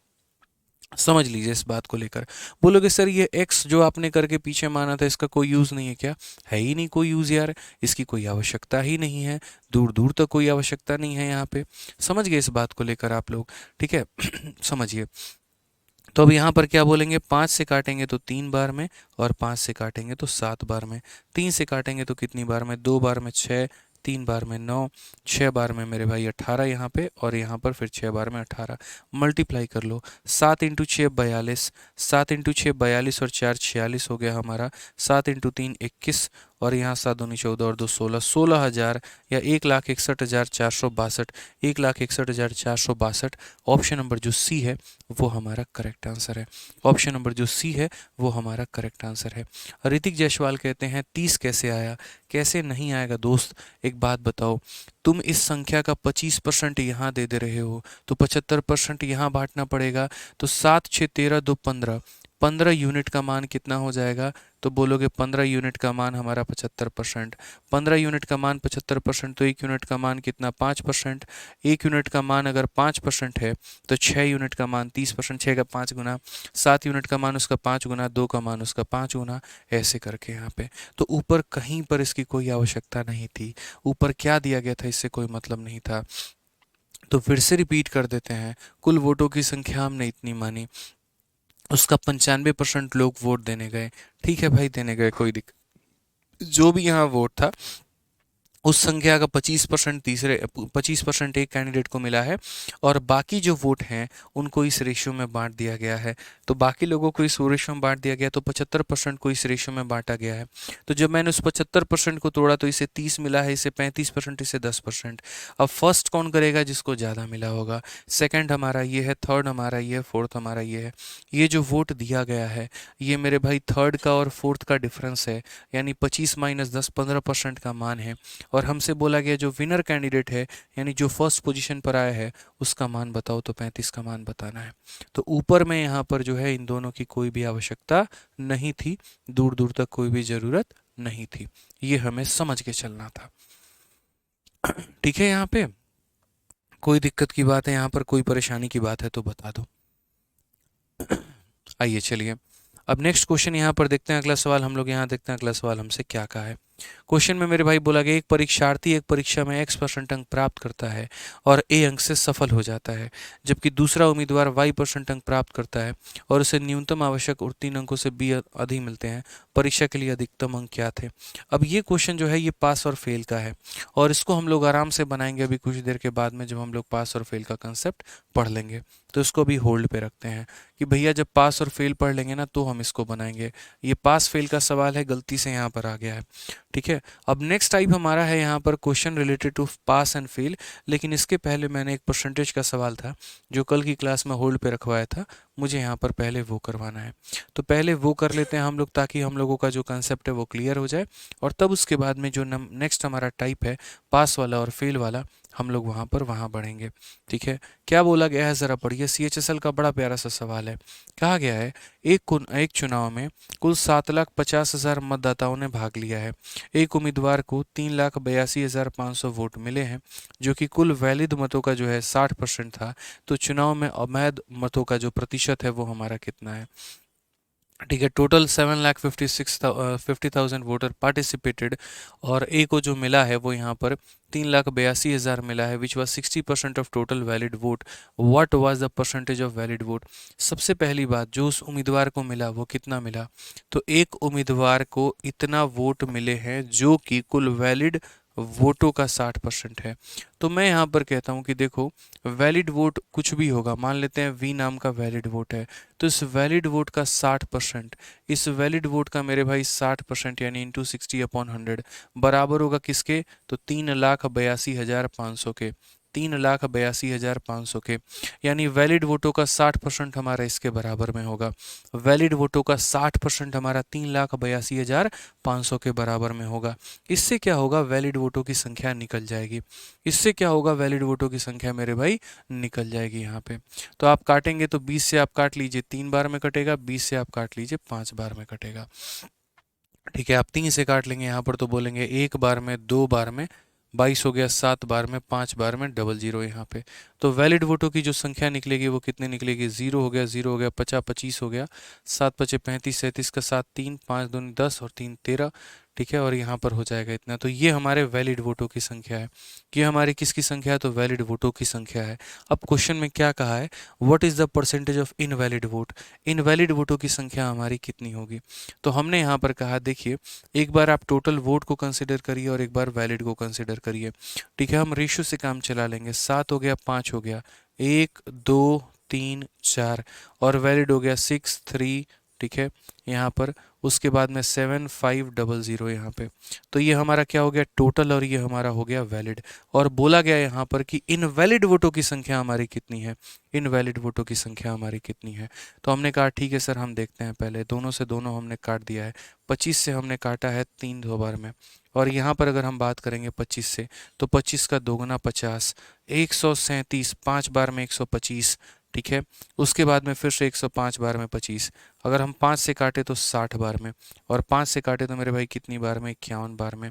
समझ लीजिए इस बात को लेकर। बोलोगे सर ये x जो आपने करके पीछे माना था इसका कोई यूज़ नहीं है क्या, है ही नहीं कोई यूज़ यार, इसकी कोई आवश्यकता ही नहीं है, दूर दूर तक कोई आवश्यकता नहीं है यहाँ पे। समझ गए इस बात को लेकर आप लोग, ठीक है। समझिए तो अब यहाँ पर क्या बोलेंगे, 5 से काटेंगे तो 3 बार में, और 5 से काटेंगे तो 7 बार में। 3 से काटेंगे तो कितनी बार में, 2 बार में 6, 3 बार में 9, 6 बार में मेरे भाई 18 यहाँ पे, और यहाँ पर फिर 6 बार में 18। मल्टीप्लाई कर लो, 7 इंटू 6 42, 7 इंटू 6 42 और 4 46 हो गया हमारा, 7 इंटू 3 21, और यहाँ 7 दूनी 14 और 2 16, 16,000 या 1,61,462, 1,61,462। ऑप्शन नंबर जो सी है वो हमारा करेक्ट आंसर है। ऑप्शन नंबर जो सी है वो हमारा करेक्ट आंसर है। ऋतिक जायसवाल कहते हैं 30 कैसे आया, कैसे नहीं आएगा दोस्त, एक बात बताओ, तुम इस संख्या का 25% यहाँ दे रहे हो तो 75% यहाँ बांटना पड़ेगा, तो 7 6 13 2 15, 15 यूनिट का मान कितना हो जाएगा, तो बोलोगे 15 यूनिट का मान हमारा 75%, 15 यूनिट का मान 75%, तो 1 यूनिट का मान कितना 5%, 1 यूनिट का मान अगर 5% है तो 6 यूनिट का मान 30%, 6 का 5 गुना, 7 यूनिट का मान उसका 5 गुना, 2 का मान उसका 5 गुना, ऐसे करके यहाँ पे। तो ऊपर कहीं पर इसकी कोई आवश्यकता नहीं थी, ऊपर क्या दिया गया था इससे कोई मतलब नहीं था। तो फिर से रिपीट कर देते हैं, कुल वोटों की संख्या हमने इतनी मानी, उसका 95% लोग वोट देने गए, ठीक है भाई देने गए, कोई दिक्कत, जो भी यहाँ वोट था उस संख्या का 25% तीसरे, 25% एक कैंडिडेट को मिला है, और बाकी जो वोट हैं उनको इस रेशियो में बांट दिया गया है। तो बाकी लोगों को इस रेशियो में बांट दिया गया, तो 75% को इस रेशियो में बांटा गया है। तो जब मैंने उस 75% को तोड़ा तो इसे 30 मिला है, इसे 35%, इसे 10%। अब फर्स्ट कौन करेगा, जिसको ज़्यादा मिला होगा, सेकेंड हमारा ये है, थर्ड हमारा ये है, फोर्थ हमारा ये है। ये जो वोट दिया गया है ये मेरे भाई थर्ड का और फोर्थ का डिफरेंस है, यानी 25 माइनस 10 15% का मान है। और हमसे बोला गया जो विनर कैंडिडेट है, यानी जो फर्स्ट पोजीशन पर आया है, उसका मान बताओ, तो 35 का मान बताना है। तो ऊपर में यहाँ पर जो है इन दोनों की कोई भी आवश्यकता नहीं थी, दूर दूर तक कोई भी ज़रूरत नहीं थी, ये हमें समझ के चलना था। ठीक है, यहाँ पे कोई दिक्कत की बात है, यहाँ पर कोई परेशानी की बात है तो बता दो। आइए चलिए अब नेक्स्ट क्वेश्चन यहाँ पर देखते हैं, अगला सवाल हम लोग यहाँ देखते हैं, अगला सवाल हमसे क्या कहा है। क्वेश्चन में मेरे भाई बोला गया एक परीक्षार्थी एक परीक्षा में x% अंक प्राप्त करता है और a अंक से सफल हो जाता है, जबकि दूसरा उम्मीदवार y% अंक प्राप्त करता है और उसे न्यूनतम आवश्यक और 3 अंकों से b अधिक मिलते हैं। परीक्षा के लिए अधिकतम अंक क्या थे। अब ये क्वेश्चन जो है ये पास और फेल का है, और इसको हम लोग आराम से बनाएंगे अभी कुछ देर के बाद में, जब हम लोग पास और फेल का कंसेप्ट पढ़ लेंगे। तो इसको अभी होल्ड पे रखते हैं कि भैया जब पास और फेल पढ़ लेंगे ना तो हम इसको बनाएंगे। ये पास फेल का सवाल है, गलती से यहाँ पर आ गया है, ठीक है। अब नेक्स्ट टाइप हमारा है यहाँ पर question related to pass and fail, लेकिन इसके पहले मैंने एक परसेंटेज का सवाल था जो कल की क्लास में होल्ड पे रखवाया था, मुझे यहाँ पर पहले वो करवाना है। तो पहले वो कर लेते हैं हम लोग, ताकि हम लोगों का जो कंसेप्ट है वो क्लियर हो जाए, और तब उसके बाद में जो नेक्स्ट हमारा टाइप है पास वाला और फेल वाला, हम लोग वहाँ बढ़ेंगे, ठीक है। क्या बोला गया है ज़रा पढ़िए, CHSL का बड़ा प्यारा सा सवाल है। कहा गया है एक चुनाव में कुल 7,50,000 मतदाताओं ने भाग लिया है, एक उम्मीदवार को 3,82,500 वोट मिले हैं, जो कि कुल वैलिड मतों का जो है 60% था। तो चुनाव में अवैध मतों का जो प्रतिशत है वो हमारा कितना है, ठीक है। टोटल 7,56,50,000 वोटर पार्टिसिपेटेड, और ए को जो मिला है वो यहाँ पर 3,82,000 मिला है, which was 60% of total valid vote. What was the percentage of valid vote. सबसे पहली बात, जो उस उम्मीदवार को मिला वो कितना मिला, तो एक उम्मीदवार को इतना वोट मिले हैं जो कि कुल वैलिड वोटों का 60% है। तो मैं यहाँ पर कहता हूँ कि देखो वैलिड वोट कुछ भी होगा, मान लेते हैं वी नाम का वैलिड वोट है, तो इस वैलिड वोट का 60%, इस वैलिड वोट का मेरे भाई 60% यानी इंटू 60/100 बराबर होगा किसके, तो 3,82,500 के, 3,82,500 के, यानी वैलिड वोटों का 60% हमारा इसके बराबर में होगा। वैलिड वोटों का 60% हमारा 3,82,500 के बराबर में होगा। इससे क्या होगा, वैलिड वोटों की संख्या निकल जाएगी। इससे क्या होगा, वैलिड वोटों की संख्या मेरे भाई निकल जाएगी यहाँ पे। तो आप काटेंगे तो 20 से आप काट लीजिए 3 बार में कटेगा, 20 से आप काट लीजिए 5 बार में कटेगा, ठीक है। आप 3 से काट लेंगे यहाँ पर तो बोलेंगे 1 बार में, 2 बार में, 22 हो गया, 7 बार में, 5 बार में, डबल जीरो यहाँ पे। तो वैलिड वोटों की जो संख्या निकलेगी वो कितने निकलेगी, 0 हो गया, 0 हो गया, 50 25 हो गया, 7 पचे 35, 37 का 7 3, 5 दूनी 10 और 3 13, ठीक है, और यहाँ पर हो जाएगा इतना। तो ये हमारे वैलिड वोटों की संख्या है। ये हमारी किसकी संख्या है? तो वैलिड वोटों की संख्या है। अब क्वेश्चन में क्या कहा है? What is the percentage of invalid vote? Invalid वोटों की संख्या हमारी कितनी होगी? तो हमने यहाँ पर कहा, देखिए एक बार आप टोटल वोट को कंसिडर करिए और एक बार वैलिड को कंसिडर करिए। ठीक है, हम रेशियो से काम चला लेंगे। 7 हो गया, 5 हो गया, 1 2 3 4, और वैलिड हो गया 6 3। ठीक है, यहाँ पर उसके बाद में 7 5 0 0 यहाँ पे। तो ये हमारा क्या हो गया? टोटल, और ये हमारा हो गया वैलिड। और बोला गया यहाँ पर कि इनवैलिड वोटों की संख्या हमारी कितनी है? इनवैलिड वोटों की संख्या हमारी कितनी है? तो हमने कहा ठीक है सर, हम देखते हैं पहले। दोनों से दोनों हमने काट दिया है। 25 से हमने काटा है 3 2 बार में, और यहाँ पर अगर हम बात करेंगे 25 से, तो 25 का दोगुना 50, 137, 5 बार में 125। ठीक है, उसके बाद में फिर से 105 बार में 25। अगर हम 5 से काटे तो 60 बार में, और 5 से काटे तो मेरे भाई कितनी बार में? 51 बार में।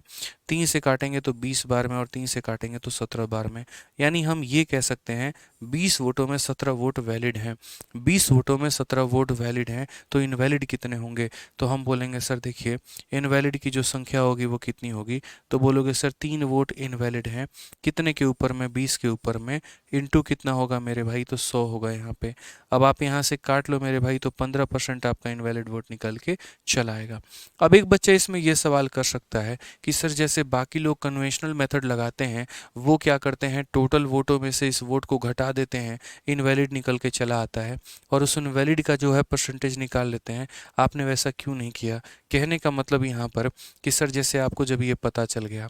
3 से काटेंगे तो 20 बार में, और 3 से काटेंगे तो 17 बार में। यानी हम ये कह सकते हैं 20 वोटों में 17 वोट वैलिड हैं। 20 वोटों में 17 वोट वैलिड हैं, तो इनवैलिड कितने होंगे? तो हम बोलेंगे सर देखिए, इनवैलिड की जो संख्या होगी वो कितनी होगी? तो बोलोगे सर 3 वोट इनवैलिड हैं, कितने के ऊपर में? 20 के ऊपर में, इंटू कितना होगा मेरे भाई? तो 100 होगा यहाँ पे। अब आप यहाँ से काट लो मेरे भाई, तो 15% आपका इनवैलिड वोट निकल के चला आएगा। अब एक बच्चा इसमें ये सवाल कर सकता है कि सर जैसे बाकी लोग कन्वेंशनल मेथड लगाते हैं, वो क्या करते हैं? टोटल वोटों में से इस वोट को घटा देते हैं, इनवैलिड निकल के चला आता है, और उस इनवैलिड का जो है परसेंटेज निकाल लेते हैं। आपने वैसा क्यों नहीं किया? कहने का मतलब यहाँ पर कि सर जैसे आपको जब ये पता चल गया,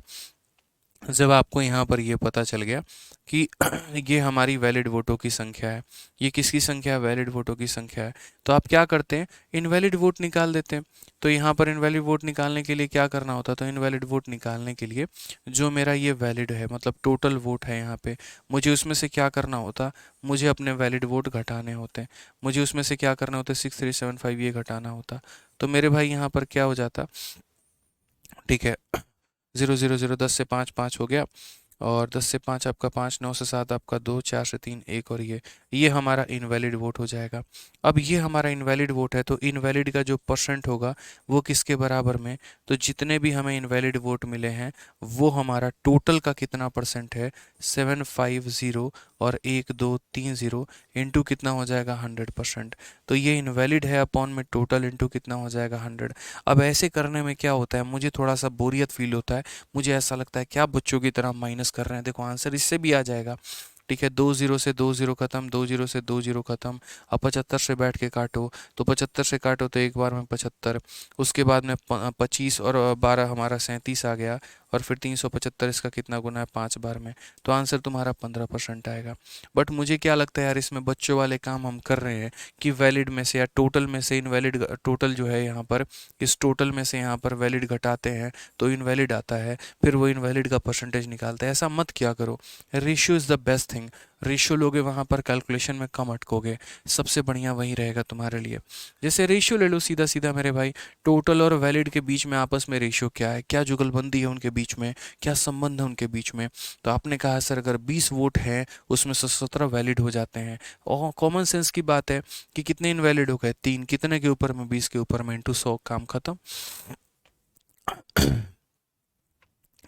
जब आपको यहाँ पर ये पता चल गया कि ये हमारी वैलिड वोटों की संख्या है, ये किसकी संख्या है? वैलिड वोटों की संख्या है, तो आप क्या करते हैं? इनवैलिड वोट निकाल देते हैं। तो यहाँ पर इनवैलिड वोट निकालने के लिए क्या करना होता है? तो इनवैलिड वोट निकालने के लिए जो मेरा ये वैलिड है, मतलब टोटल वोट है यहाँ पे, मुझे उसमें से क्या करना होता? मुझे अपने वैलिड वोट घटाने होते हैं। मुझे उसमें से क्या करना होता है? 6375 ये घटाना होता। तो मेरे भाई यहाँ पर क्या हो जाता? ठीक है, 0 0 0, 10 से 5 5 हो गया, और 10 से 5 आपका 5, 9 से 7 आपका 2, 4 से 3 1, और ये हमारा इनवैलिड वोट हो जाएगा। अब ये हमारा इनवैलिड वोट है, तो इनवैलिड का जो परसेंट होगा वो किसके बराबर में? तो जितने भी हमें इनवैलिड वोट मिले हैं, वो हमारा टोटल का कितना परसेंट है? 750 और 1230 इंटू कितना हो जाएगा? 100%। तो ये इनवैलिड है अपॉन में टोटल इंटू कितना हो जाएगा? 100। अब ऐसे करने में क्या होता है? मुझे थोड़ा सा बोरियत फील होता है। मुझे ऐसा लगता है क्या बच्चों की तरह माइनस कर रहे हैं। देखो आंसर इससे भी आ जाएगा। ठीक है, 2 0 से 2 0 खत्म, 2 0 से 2 0 खत्म। अब 75 से बैठ के काटो, तो 75 से काटो तो एक बार में 75, उसके बाद में 25 और 12 हमारा 37 आ गया, और फिर 375 इसका कितना गुना है? 5 बार में। तो आंसर तुम्हारा 15% आएगा। बट मुझे क्या लगता है यार, इसमें बच्चों वाले काम हम कर रहे हैं कि वैलिड में से या टोटल में से इनवैलिड, टोटल जो है यहाँ पर, इस टोटल में से यहाँ पर वैलिड घटाते हैं तो इनवैलिड आता है, फिर वो इनवैलिड का परसेंटेज निकालता है। ऐसा मत किया करो। Ratio is the best thing. Ratio लोगे वहाँ पर कैलकुलेशन में कम अटकोगे, सबसे बढ़िया वही रहेगा तुम्हारे लिए। जैसे रेशियो ले लो सीधा सीधा मेरे भाई, टोटल और वैलिड के बीच में आपस में रेशियो क्या है? क्या जुगलबंदी है उनके बीच में? क्या संबंध है उनके बीच में? तो आपने कहा सर अगर 20 वोट हैं उसमें से 17 वैलिड हो जाते हैं, और कॉमन सेंस की बात है कि कितने इनवैलिड हो गए? 3। कितने के ऊपर में? 20 के ऊपर में, इंटू 100, काम खत्म।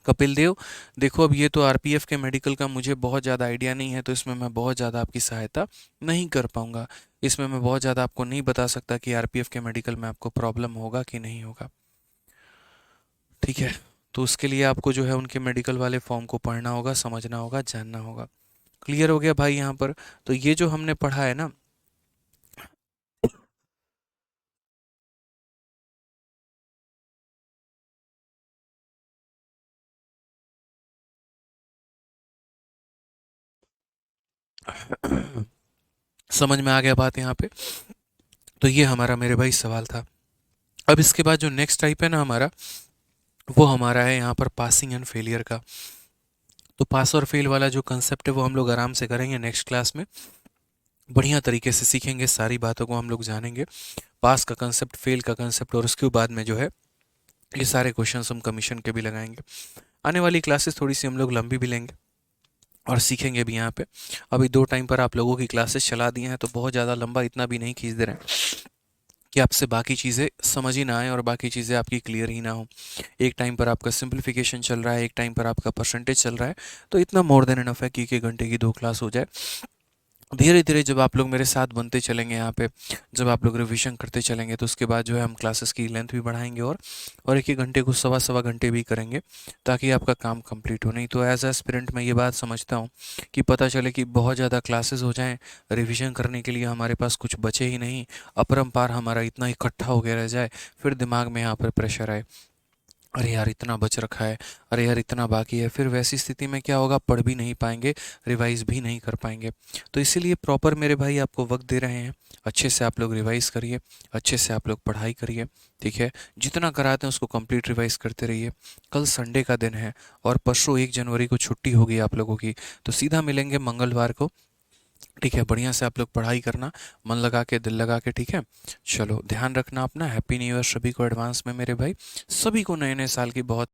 कपिल देव, देखो अब ये तो आरपीएफ के मेडिकल का मुझे बहुत ज़्यादा आइडिया नहीं है, तो इसमें मैं बहुत ज़्यादा आपकी सहायता नहीं कर पाऊंगा। इसमें मैं बहुत ज़्यादा आपको नहीं बता सकता कि आरपीएफ के मेडिकल में आपको प्रॉब्लम होगा कि नहीं होगा। ठीक है, तो उसके लिए आपको जो है उनके मेडिकल वाले फॉर्म को पढ़ना होगा, समझना होगा, जानना होगा। क्लियर हो गया भाई यहाँ पर? तो ये जो हमने पढ़ा है ना, समझ में आ गया बात यहाँ पे? तो ये हमारा मेरे भाई सवाल था। अब इसके बाद जो नेक्स्ट टाइप है ना हमारा, वो हमारा है यहाँ पर पासिंग एंड फेलियर का। तो पास और फेल वाला जो कंसेप्ट है वो हम लोग आराम से करेंगे नेक्स्ट क्लास में, बढ़िया तरीके से सीखेंगे, सारी बातों को हम लोग जानेंगे, पास का कंसेप्ट, फेल का कंसेप्ट, और उसके बाद में जो है ये सारे क्वेश्चंस हम कमीशन के भी लगाएंगे। आने वाली क्लासेस थोड़ी सी हम लोग लंबी भी लेंगे और सीखेंगे भी यहाँ पे। अभी 2 टाइम पर आप लोगों की क्लासेस चला दी हैं, तो बहुत ज़्यादा लंबा इतना भी नहीं खींच दे रहे हैं। कि आपसे बाकी चीज़ें समझ ही ना आए और बाकी चीज़ें आपकी क्लियर ही ना हो। एक टाइम पर आपका सिंपलीफिकेशन चल रहा है, एक टाइम पर आपका परसेंटेज चल रहा है, तो इतना मोर देन इनफ है कि 1-1 घंटे की 2 क्लास हो जाए। धीरे धीरे जब आप लोग मेरे साथ बनते चलेंगे यहाँ पे, जब आप लोग रिवीजन करते चलेंगे, तो उसके बाद जो है हम क्लासेस की लेंथ भी बढ़ाएंगे और 1-1 घंटे को सवा सवा घंटे भी करेंगे, ताकि आपका काम कंप्लीट हो। नहीं तो एज एस्पिरेंट मैं ये बात समझता हूँ कि पता चले कि बहुत ज़्यादा क्लासेस हो जाएं, रिवीजन करने के लिए हमारे पास कुछ बचे ही नहीं, अपरंपार हमारा इतना इकट्ठा हो गया रह जाए, फिर दिमाग में यहाँ पर प्रेशर आए, अरे यार इतना बच रखा है, अरे यार इतना बाकी है, फिर वैसी स्थिति में क्या होगा, पढ़ भी नहीं पाएंगे, रिवाइज भी नहीं कर पाएंगे। तो इसीलिए प्रॉपर मेरे भाई आपको वक्त दे रहे हैं, अच्छे से आप लोग रिवाइज करिए, अच्छे से आप लोग पढ़ाई करिए, ठीक है। जितना कराते हैं उसको कंप्लीट रिवाइज करते रहिए। कल संडे का दिन है और परसों 1 जनवरी को छुट्टी होगी आप लोगों की, तो सीधा मिलेंगे मंगलवार को, ठीक है। बढ़िया से आप लोग पढ़ाई करना, मन लगा के, दिल लगा के, ठीक है। चलो ध्यान रखना अपना। हैप्पी न्यू ईयर सभी को एडवांस में मेरे भाई, सभी को नए नए साल की बहुत